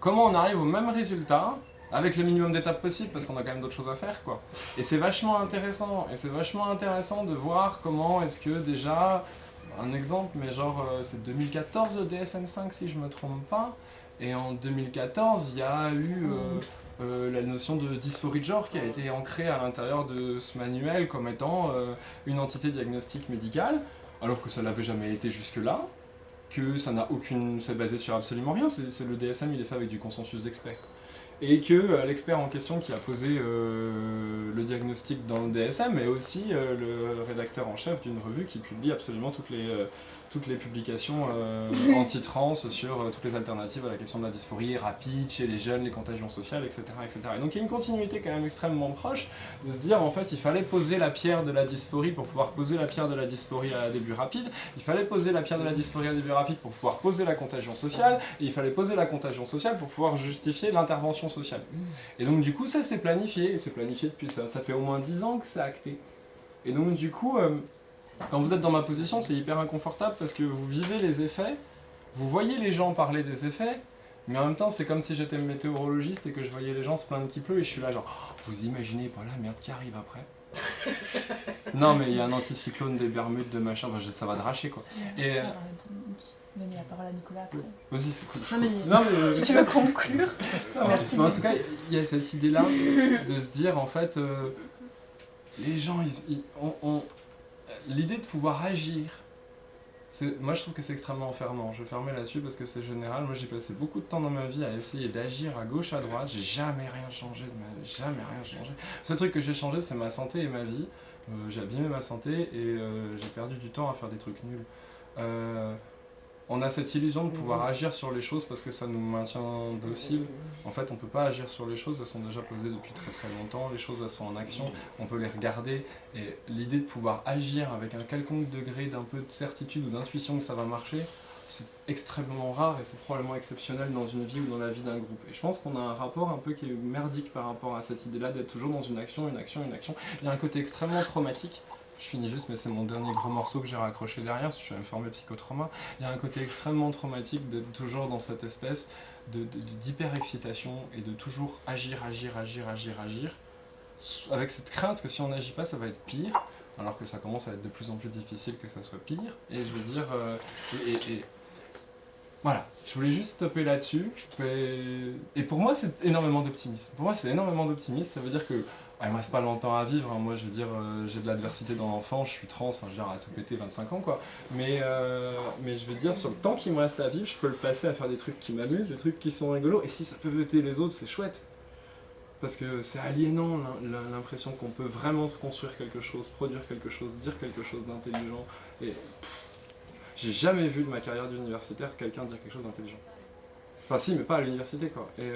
comment on arrive au même résultat avec le minimum d'étapes possible, parce qu'on a quand même d'autres choses à faire, quoi. Et c'est vachement intéressant, de voir comment est-ce que déjà, un exemple, mais genre c'est 2014 le DSM-5 si je me trompe pas, et en 2014 il y a eu la notion de dysphorie de genre qui a été ancrée à l'intérieur de ce manuel comme étant une entité diagnostique médicale, alors que ça l'avait jamais été jusque-là, que ça n'a c'est basé sur absolument rien, c'est le DSM, il est fait avec du consensus d'experts. Et que l'expert en question qui a posé le diagnostic dans le DSM est aussi le rédacteur en chef d'une revue qui publie absolument toutes les publications anti-trans sur toutes les alternatives à la question de la dysphorie rapide chez les jeunes, les contagions sociales, etc., etc. Et donc il y a une continuité quand même extrêmement proche de se dire en fait il fallait poser la pierre de la dysphorie pour pouvoir poser la pierre de la dysphorie à début rapide, il fallait poser la pierre de la dysphorie à début rapide pour pouvoir poser la contagion sociale, et il fallait poser la contagion sociale pour pouvoir justifier l'intervention sociale. Et donc du coup ça c'est planifié depuis ça fait au moins 10 ans que c'est acté. Et donc du coup, quand vous êtes dans ma position, c'est hyper inconfortable parce que vous vivez les effets, vous voyez les gens parler des effets, mais en même temps c'est comme si j'étais météorologiste et que je voyais les gens se plaindre qu'il pleut et je suis là genre vous imaginez pas la merde qui arrive après. Non mais il y a un anticyclone des Bermudes de machin, ça va dracher quoi. Et donner la parole à Nicolas après. Vas-y, c'est cool. Non, mais si tu veux conclure. Merci. En tout cas, il y a cette idée-là de se dire en fait, les gens, l'idée de pouvoir agir moi je trouve que c'est extrêmement enfermant. Je vais fermer là-dessus parce que c'est général. Moi j'ai passé beaucoup de temps dans ma vie à essayer d'agir à gauche, à droite. J'ai jamais rien changé de ma vie, jamais rien changé. Le seul truc que j'ai changé, c'est ma santé et ma vie. J'ai abîmé ma santé et j'ai perdu du temps à faire des trucs nuls. On a cette illusion de pouvoir agir sur les choses parce que ça nous maintient dociles. En fait, on ne peut pas agir sur les choses, elles sont déjà posées depuis très très longtemps, les choses elles sont en action, on peut les regarder. Et l'idée de pouvoir agir avec un quelconque degré d'un peu de certitude ou d'intuition que ça va marcher, c'est extrêmement rare et c'est probablement exceptionnel dans une vie ou dans la vie d'un groupe. Et je pense qu'on a un rapport un peu qui est merdique par rapport à cette idée-là d'être toujours dans une action, une action, une action. Il y a un côté extrêmement traumatique. Je finis juste, mais c'est mon dernier gros morceau que j'ai raccroché derrière, parce que je suis informé psychotrauma. Il y a un côté extrêmement traumatique d'être toujours dans cette espèce d'hyper-excitation et de toujours agir, avec cette crainte que si on n'agit pas, ça va être pire, alors que ça commence à être de plus en plus difficile que ça soit pire. Et je veux dire, voilà, je voulais juste stopper là-dessus. Et pour moi, c'est énormément d'optimisme. Ça veut dire que il me reste pas longtemps à vivre, hein. Moi je veux dire, j'ai de l'adversité dans l'enfant, je suis trans, enfin je veux dire à tout péter 25 ans quoi. Mais je veux dire, sur le temps qu'il me reste à vivre, je peux le passer à faire des trucs qui m'amusent, des trucs qui sont rigolos, et si ça peut voter les autres, c'est chouette. Parce que c'est aliénant l'impression qu'on peut vraiment construire quelque chose, produire quelque chose, dire quelque chose d'intelligent. Et j'ai jamais vu de ma carrière d'universitaire quelqu'un dire quelque chose d'intelligent. Enfin si, mais pas à l'université quoi. Et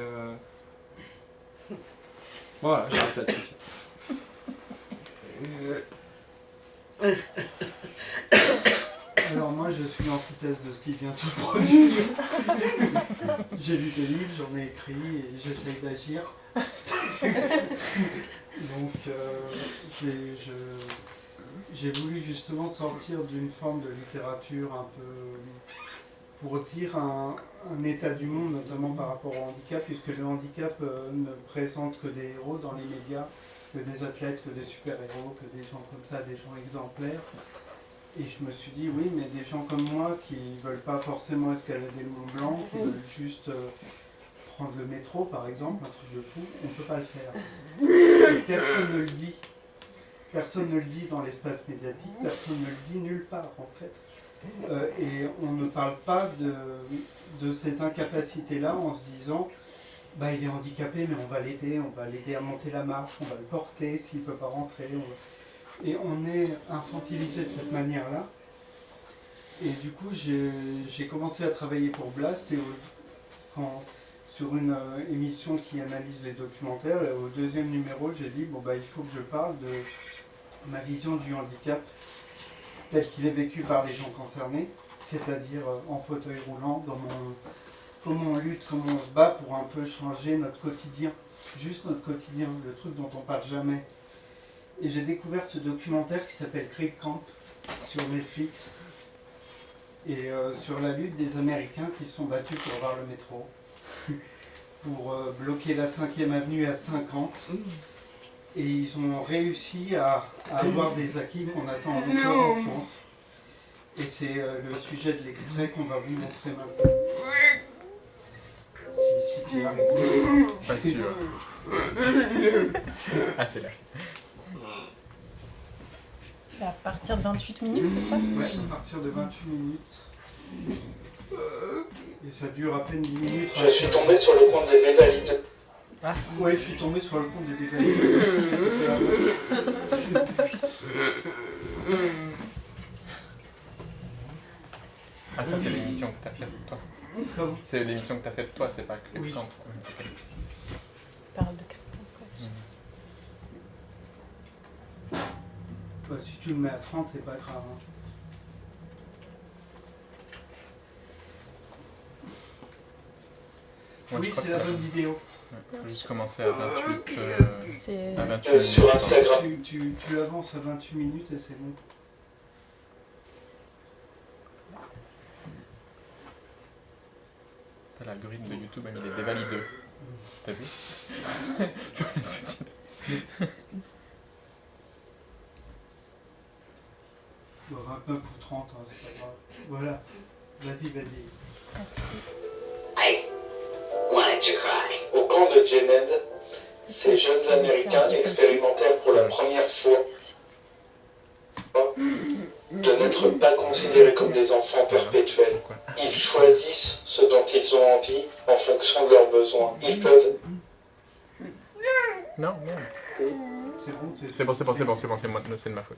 voilà, j'arrête là-dessus. Alors moi je suis l'antithèse de ce qui vient de se produire. J'ai lu des livres, j'en ai écrit et j'essaye d'agir. Donc j'ai voulu justement sortir d'une forme de littérature un peu pour dire un état du monde, notamment par rapport au handicap, puisque le handicap ne présente que des héros dans les médias, que des athlètes, que des super-héros, que des gens comme ça, des gens exemplaires. Et je me suis dit, oui, mais des gens comme moi qui ne veulent pas forcément escalader le Mont Blanc, qui veulent juste prendre le métro, par exemple, un truc de fou, on ne peut pas le faire. Et personne ne le dit. Personne ne le dit dans l'espace médiatique, personne ne le dit nulle part, en fait. Et on ne parle pas de ces incapacités-là en se disant bah, il est handicapé mais on va l'aider à monter la marche, on va le porter s'il ne peut pas rentrer. Et on est infantilisé de cette manière-là. Et du coup j'ai commencé à travailler pour Blast et sur une émission qui analyse les documentaires. Et au deuxième numéro j'ai dit bon, bah, il faut que je parle de ma vision du handicap tel qu'il est vécu par les gens concernés, c'est-à-dire en fauteuil roulant, comment on lutte, comment on se bat pour un peu changer notre quotidien, juste notre quotidien, le truc dont on parle jamais. Et j'ai découvert ce documentaire qui s'appelle Crip Camp sur Netflix, et sur la lutte des Américains qui se sont battus pour avoir le métro, pour bloquer la 5e avenue à 50. Et ils ont réussi à avoir des acquis qu'on attend encore en France. Et c'est le sujet de l'extrait qu'on va vous montrer maintenant. Si tu y arrives. Pas sûr. Ah, c'est là. C'est à partir de 28 minutes, c'est ça? Ouais, à partir de 28 minutes. Et ça dure à peine 10 minutes. Je suis tombé sur le compte des Dévalideux. Ah, ouais, je suis tombé sur le compte des Dévalideux. Ah, ça c'est l'émission que t'as faite toi. Comment? C'est l'émission que t'as faite toi, c'est pas que oui. Parle de bah, si tu le mets à 30, c'est pas grave. Hein. Ouais, oui, c'est la bonne vidéo. Ouais, faut juste commencer à 28, à 28 minutes. Sur Instagram. Tu avances à 28 minutes et c'est bon. L'algorithme de YouTube a mis les dévalideux. T'as vu? Bon, 29 ou 30, hein, c'est pas grave. Voilà. Vas-y. I wanted to cry. Au camp de Jened, ces jeunes Américains expérimentèrent pour la première fois de n'être pas considérés comme des enfants perpétuels. Ils choisissent ce dont ils ont envie en fonction de leurs besoins. Ils peuvent... Non, merde. C'est bon, c'est de ma faute.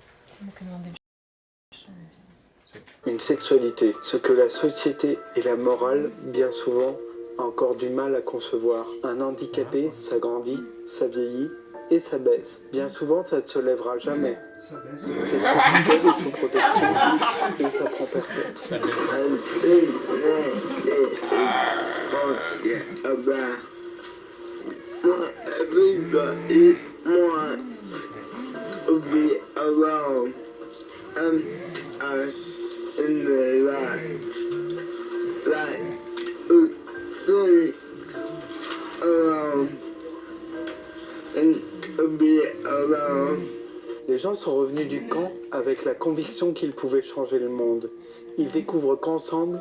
Une sexualité, ce que la société et la morale, bien souvent, a encore du mal à concevoir. Un handicapé, ça grandit, ça vieillit et ça baisse. Bien souvent, ça ne se lèvera jamais. C'est compliqué de sous protection et ça prend perpète. Les gens sont revenus du camp avec la conviction qu'ils pouvaient changer le monde. Ils découvrent qu'ensemble,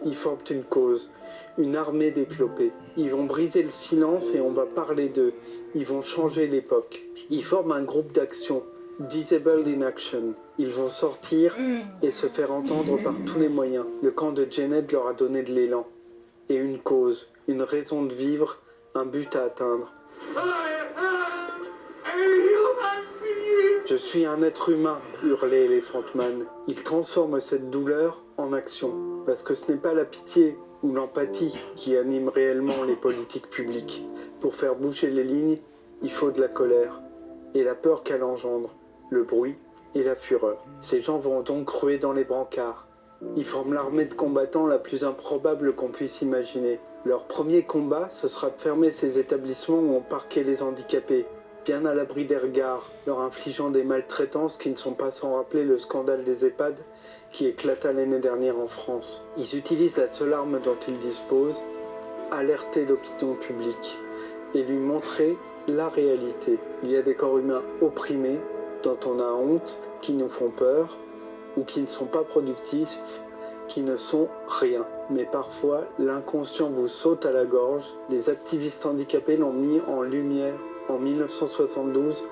ils forment une cause, une armée d'éclopés. Ils vont briser le silence et on va parler d'eux. Ils vont changer l'époque. Ils forment un groupe d'action, Disabled in Action. Ils vont sortir et se faire entendre par tous les moyens. Le camp de Janet leur a donné de l'élan. Et une cause, une raison de vivre, un but à atteindre. Je suis un être humain, hurlait Elephant Man. Il transforme cette douleur en action. Parce que ce n'est pas la pitié ou l'empathie qui anime réellement les politiques publiques. Pour faire bouger les lignes, il faut de la colère. Et la peur qu'elle engendre, le bruit et la fureur. Ces gens vont donc ruer dans les brancards. Ils forment l'armée de combattants la plus improbable qu'on puisse imaginer. Leur premier combat, ce sera de fermer ces établissements où on parquait les handicapés, bien à l'abri des regards, leur infligeant des maltraitances qui ne sont pas sans rappeler le scandale des EHPAD qui éclata l'année dernière en France. Ils utilisent la seule arme dont ils disposent, alerter l'opinion publique et lui montrer la réalité. Il y a des corps humains opprimés, dont on a honte, qui nous font peur, ou qui ne sont pas productifs, qui ne sont rien. Mais parfois, l'inconscient vous saute à la gorge. Les activistes handicapés l'ont mis en lumière en 1972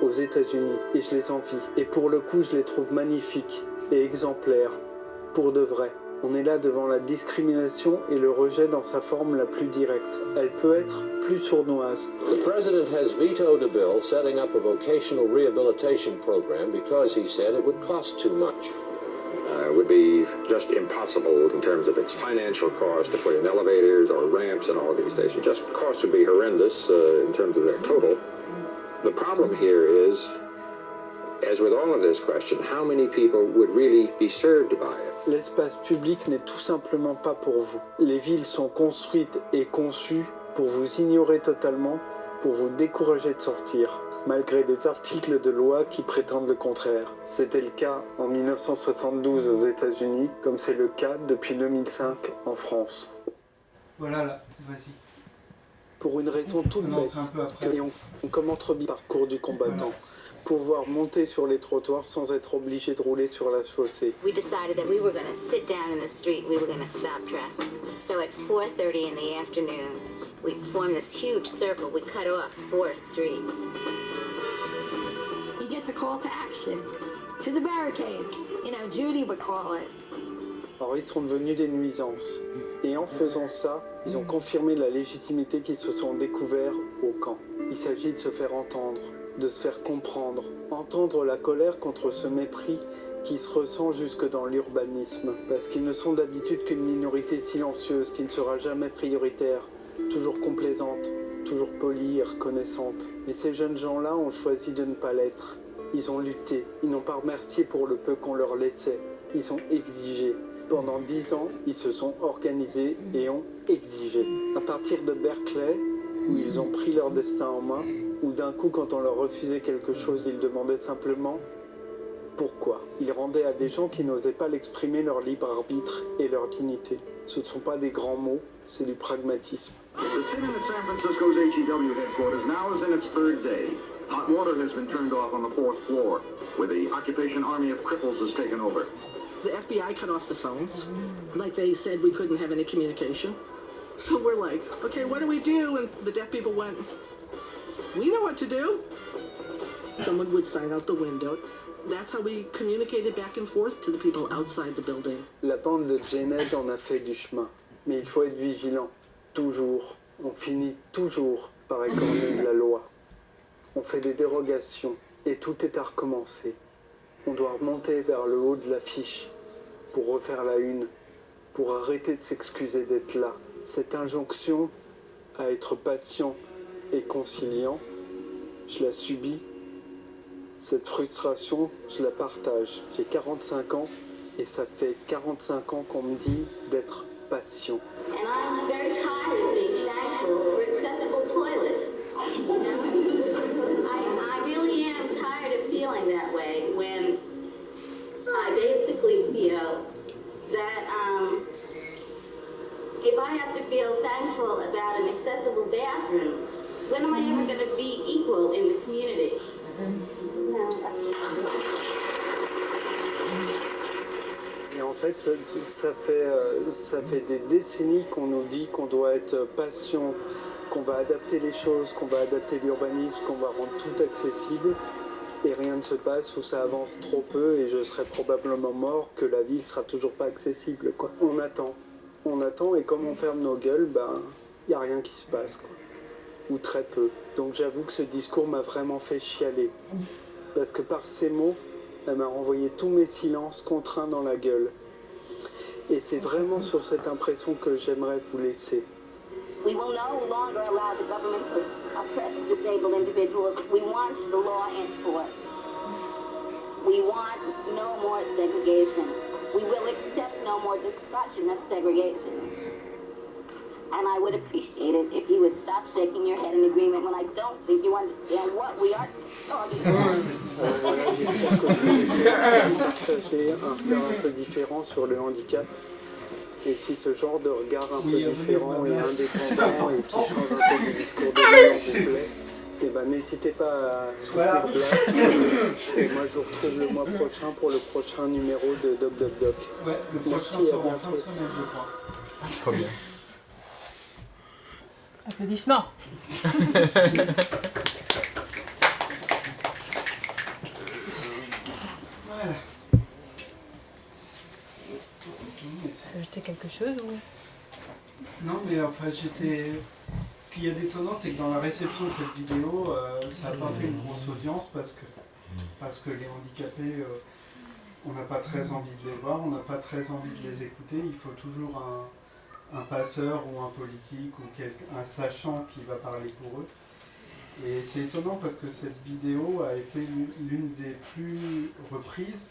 aux États-Unis, et je les envie. Et pour le coup, je les trouve magnifiques et exemplaires, pour de vrai. On est là devant la discrimination et le rejet dans sa forme la plus directe. Elle peut être plus sournoise. The president has vetoed a bill setting up a vocational rehabilitation program because he said it would cost too much. It would be just impossible in terms of its financial cost to put in elevators or ramps in all of these stations. Just costs would be horrendous in terms of their total. The problem here is, as with all of this question, how many people would really be served by it? L'espace public n'est tout simplement pas pour vous. Les villes sont construites et conçues pour vous ignorer totalement, pour vous décourager de sortir, malgré des articles de loi qui prétendent le contraire. C'était le cas en 1972 aux États-Unis, comme c'est le cas depuis 2005 en France. Voilà, là, vas-y. Pour une raison toute bête, et on commence le parcours du combattant. Pouvoir monter sur les trottoirs sans être obligé de rouler sur la chaussée. We decided that we were going to sit down in the street, we were going to stop traffic. So at 4:30 in the afternoon, we formed this huge circle. We cut off 4 streets. You get the call to action, to the barricades. You know, Judy would call it. Alors ils sont devenus des nuisances. Et en faisant ça, ils ont confirmé la légitimité qu'ils se sont découverts au camp. Il s'agit de se faire entendre, de se faire comprendre, entendre la colère contre ce mépris qui se ressent jusque dans l'urbanisme, parce qu'ils ne sont d'habitude qu'une minorité silencieuse qui ne sera jamais prioritaire, toujours complaisante, toujours polie et reconnaissante. Mais ces jeunes gens-là ont choisi de ne pas l'être. Ils ont lutté, ils n'ont pas remercié pour le peu qu'on leur laissait, ils ont exigé. Pendant 10 ans, ils se sont organisés et ont exigé. À partir de Berkeley, où ils ont pris leur destin en main, où d'un coup, quand on leur refusait quelque chose, ils demandaient simplement pourquoi. Ils rendaient à des gens qui n'osaient pas l'exprimer leur libre arbitre et leur dignité. Ce ne sont pas des grands mots, c'est du pragmatisme. The sitting at San Francisco's HEW headquarters now is in its 3rd day. Hot water has been turned off on the 4th floor, where the occupation army of cripples has taken over. The FBI cut off the phones, like they said we couldn't have any communication. So we're like, okay, what do we do? And the deaf people went, we know what to do. Someone would sign out the window, That's how we communicated back and forth to the people outside the building. La bande de Gened en a fait du chemin, mais il faut être vigilant, toujours. On finit toujours par écorner la loi. On fait des dérogations, et tout est à recommencer. On doit remonter vers le haut de l'affiche pour refaire la une, pour arrêter de s'excuser d'être là. Cette injonction à être patient et conciliant, je la subis. Cette frustration, je la partage. J'ai 45 ans et ça fait 45 ans qu'on me dit d'être patient. And I'm very tired of being thankful for accessible toilets. I really am tired of feeling that way when I basically feel that if I have to feel thankful about an accessible bathroom, when am I ever going to be equal in the community? No. Et en fait, ça fait des décennies qu'on nous dit qu'on doit être patient, qu'on va adapter les choses, qu'on va adapter l'urbanisme, qu'on va rendre tout accessible. Et rien ne se passe ou ça avance trop peu et je serai probablement mort, que la ville sera toujours pas accessible, quoi. On attend et comme on ferme nos gueules, ben, y a rien qui se passe, quoi. Ou très peu. Donc j'avoue que ce discours m'a vraiment fait chialer. Parce que par ces mots, elle m'a renvoyé tous mes silences contraints dans la gueule. Et c'est vraiment sur cette impression que j'aimerais vous laisser. We will no longer allow the government to oppress disabled individuals. We want the law enforced. We want no more segregation. We will accept no more discussion of segregation. And I would appreciate it if you would stop shaking your head in agreement when I don't think you understand what we are talking about. Partager un regard un peu différent sur le handicap. Et si ce genre de regard un peu différent et indépendant et qui change un peu du discours de l'heure vous plaît, et ben n'hésitez pas à soutenir Black. Et moi je vous retrouve le mois prochain pour le prochain numéro de Doc Doc Doc. Ouais, le prochain sera en fin de semaine, je crois. Trop bien. Applaudissements. Voilà. Ajouter quelque chose ou... Non, mais enfin, j'étais. Ce qu'il y a d'étonnant, c'est que dans la réception de cette vidéo, ça n'a pas fait une grosse audience parce que les handicapés, on n'a pas très envie de les voir, on n'a pas très envie de les écouter. Il faut toujours un passeur ou un politique ou un sachant qui va parler pour eux. Et c'est étonnant parce que cette vidéo a été l'une des plus reprises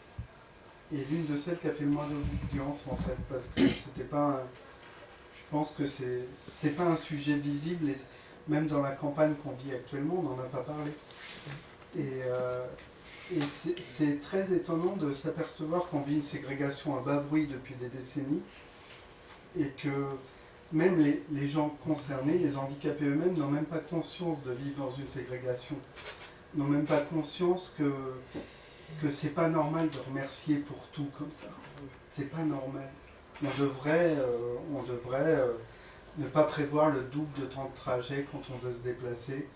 et l'une de celles qui a fait le moins d'audience en fait, parce que c'était pas je pense que c'est pas un sujet visible et même dans la campagne qu'on vit actuellement on n'en a pas parlé. Et c'est très étonnant de s'apercevoir qu'on vit une ségrégation à bas bruit depuis des décennies et que même les gens concernés, les handicapés eux-mêmes, n'ont même pas conscience de vivre dans une ségrégation, n'ont même pas conscience que c'est pas normal de remercier pour tout comme ça. C'est pas normal. On devrait ne pas prévoir le double de temps de trajet quand on veut se déplacer,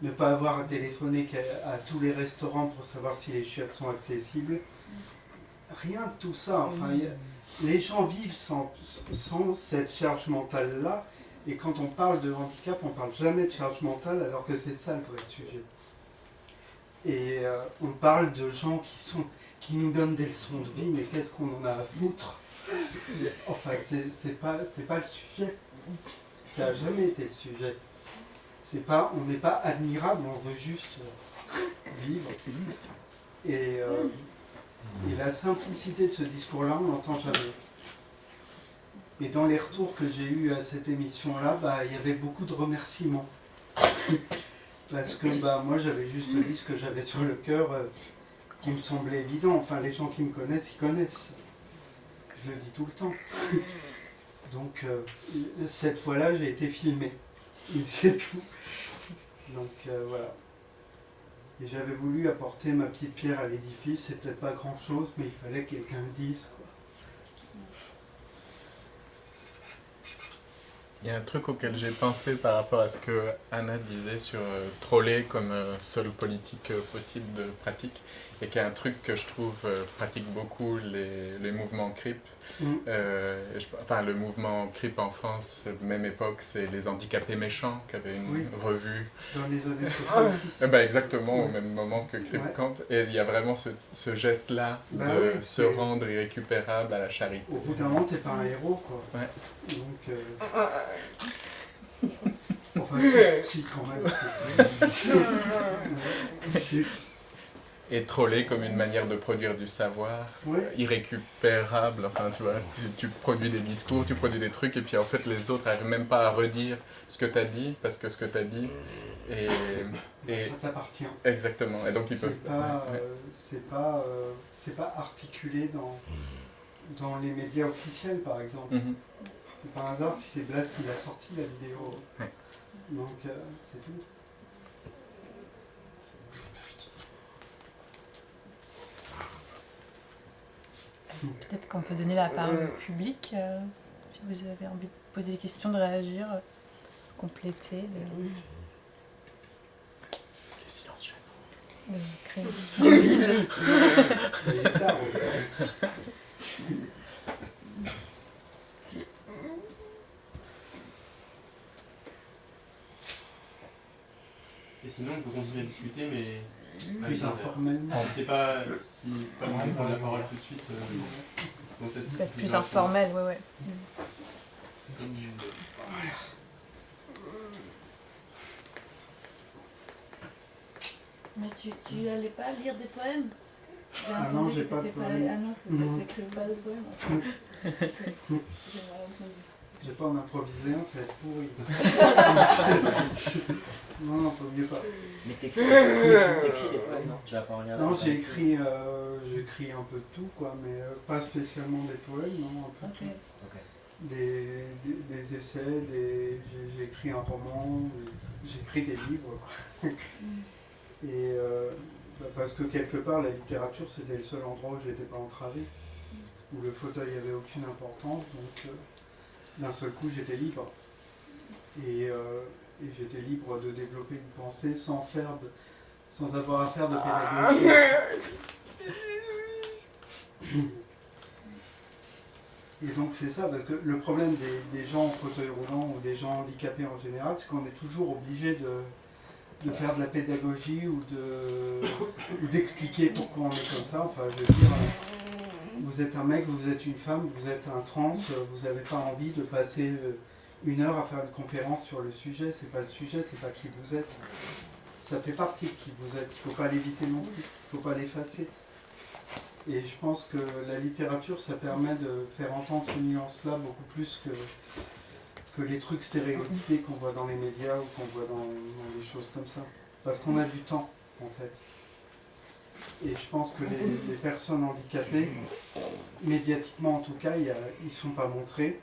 ne pas avoir à téléphoner à tous les restaurants pour savoir si les chiottes sont accessibles. Rien de tout ça. Enfin, les gens vivent sans cette charge mentale-là, et quand on parle de handicap, on ne parle jamais de charge mentale, alors que c'est ça le vrai sujet. Et on parle de gens qui nous donnent des leçons de vie, mais qu'est-ce qu'on en a à foutre? Enfin, c'est pas le sujet. Ça n'a jamais été le sujet. On n'est pas admirable, on veut juste vivre. Et la simplicité de ce discours-là, on l'entend jamais. Et dans les retours que j'ai eus à cette émission-là, il y avait beaucoup de remerciements. Parce que moi j'avais juste dit ce que j'avais sur le cœur, qui me semblait évident. Enfin, les gens qui me connaissent, ils connaissent. Je le dis tout le temps. Donc cette fois-là, j'ai été filmé. Et c'est tout. Donc voilà. Et j'avais voulu apporter ma petite pierre à l'édifice. C'est peut-être pas grand-chose, mais il fallait que quelqu'un le dise, quoi. Il y a un truc auquel j'ai pensé par rapport à ce que Anna disait sur troller comme seule politique possible de pratique, et qu'il y a un truc que je trouve pratique beaucoup les mouvements CRIP. Enfin, le mouvement CRIP en France, même époque, c'est les handicapés méchants qui avaient une revue. Dans les années 70. Exactement, au même moment que CRIP Camp. Et il y a vraiment ce geste-là de se rendre irrécupérable à la charité. Au bout d'un moment, t'es pas un héros, quoi. Ouais. Donc, enfin, si, quand même. Et troller comme une manière de produire du savoir, irrécupérable. Enfin, tu vois, tu produis des discours, tu produis des trucs, et puis en fait, les autres n'arrivent même pas à redire ce que tu as dit, parce que ce que tu as dit est... ça t'appartient. Exactement. Et donc, ils peuvent... C'est pas articulé dans les médias officiels, par exemple. C'est pas un hasard si c'est Blas qui l'a sorti, la vidéo. Donc, c'est tout. Peut-être qu'on peut donner la parole au public, si vous avez envie de poser des questions, de réagir, compléter, Le silence de créer du vide. Et sinon, on peut continuer à discuter, mais... Plus informellement. C'est pas le moment de prendre la parole tout de suite. Dans cette peut-être plus informel, ouais. Mais tu allais pas lire des poèmes? Ah non, j'ai pas de poèmes. Ah non, t'écris pas de poèmes. J'ai pas en improvisé un, ça va être pourri. Non, faut mieux pas. Mais t'écris des poèmes, non? Tu vas pas en lire? Non, j'écris un peu de tout, quoi, mais pas spécialement des poèmes, non, un peu de tout. Des essais, j'écris un roman, j'écris des livres. Et parce que quelque part, la littérature, c'était le seul endroit où j'étais pas entravé, où le fauteuil avait aucune importance, donc d'un seul coup, j'étais libre. Et j'étais libre de développer une pensée sans avoir à faire de pédagogie. Et donc c'est ça, parce que le problème des gens en fauteuil roulant ou des gens handicapés en général, c'est qu'on est toujours obligé de faire de la pédagogie ou d'expliquer pourquoi on est comme ça. Enfin, je veux dire, vous êtes un mec, vous êtes une femme, vous êtes un trans, vous n'avez pas envie de passer 1 heure à faire une conférence sur le sujet. C'est pas le sujet, c'est pas qui vous êtes. Ça fait partie de qui vous êtes. Il ne faut pas l'éviter non plus, il ne faut pas l'effacer. Et je pense que la littérature, ça permet de faire entendre ces nuances-là beaucoup plus que les trucs stéréotypés qu'on voit dans les médias ou qu'on voit dans des choses comme ça. Parce qu'on a du temps, en fait. Et je pense que les personnes handicapées, médiatiquement en tout cas, ils ne sont pas montrés,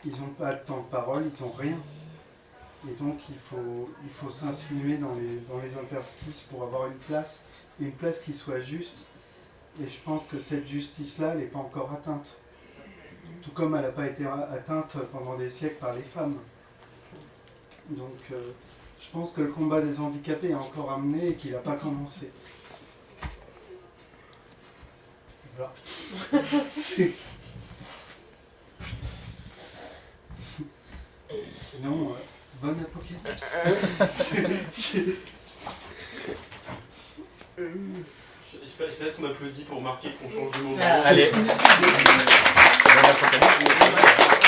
ils n'ont pas de temps de parole, ils n'ont rien. Et donc il faut s'insinuer dans les interstices pour avoir une place qui soit juste. Et je pense que cette justice-là, elle n'est pas encore atteinte. Tout comme elle n'a pas été atteinte pendant des siècles par les femmes. Donc je pense que le combat des handicapés est encore amené et qu'il n'a pas commencé. Voilà. Sinon, bon apocalypse. Je laisse qu'on applaudit pour marquer qu'on change de mot. Allez. Bon apocalypse.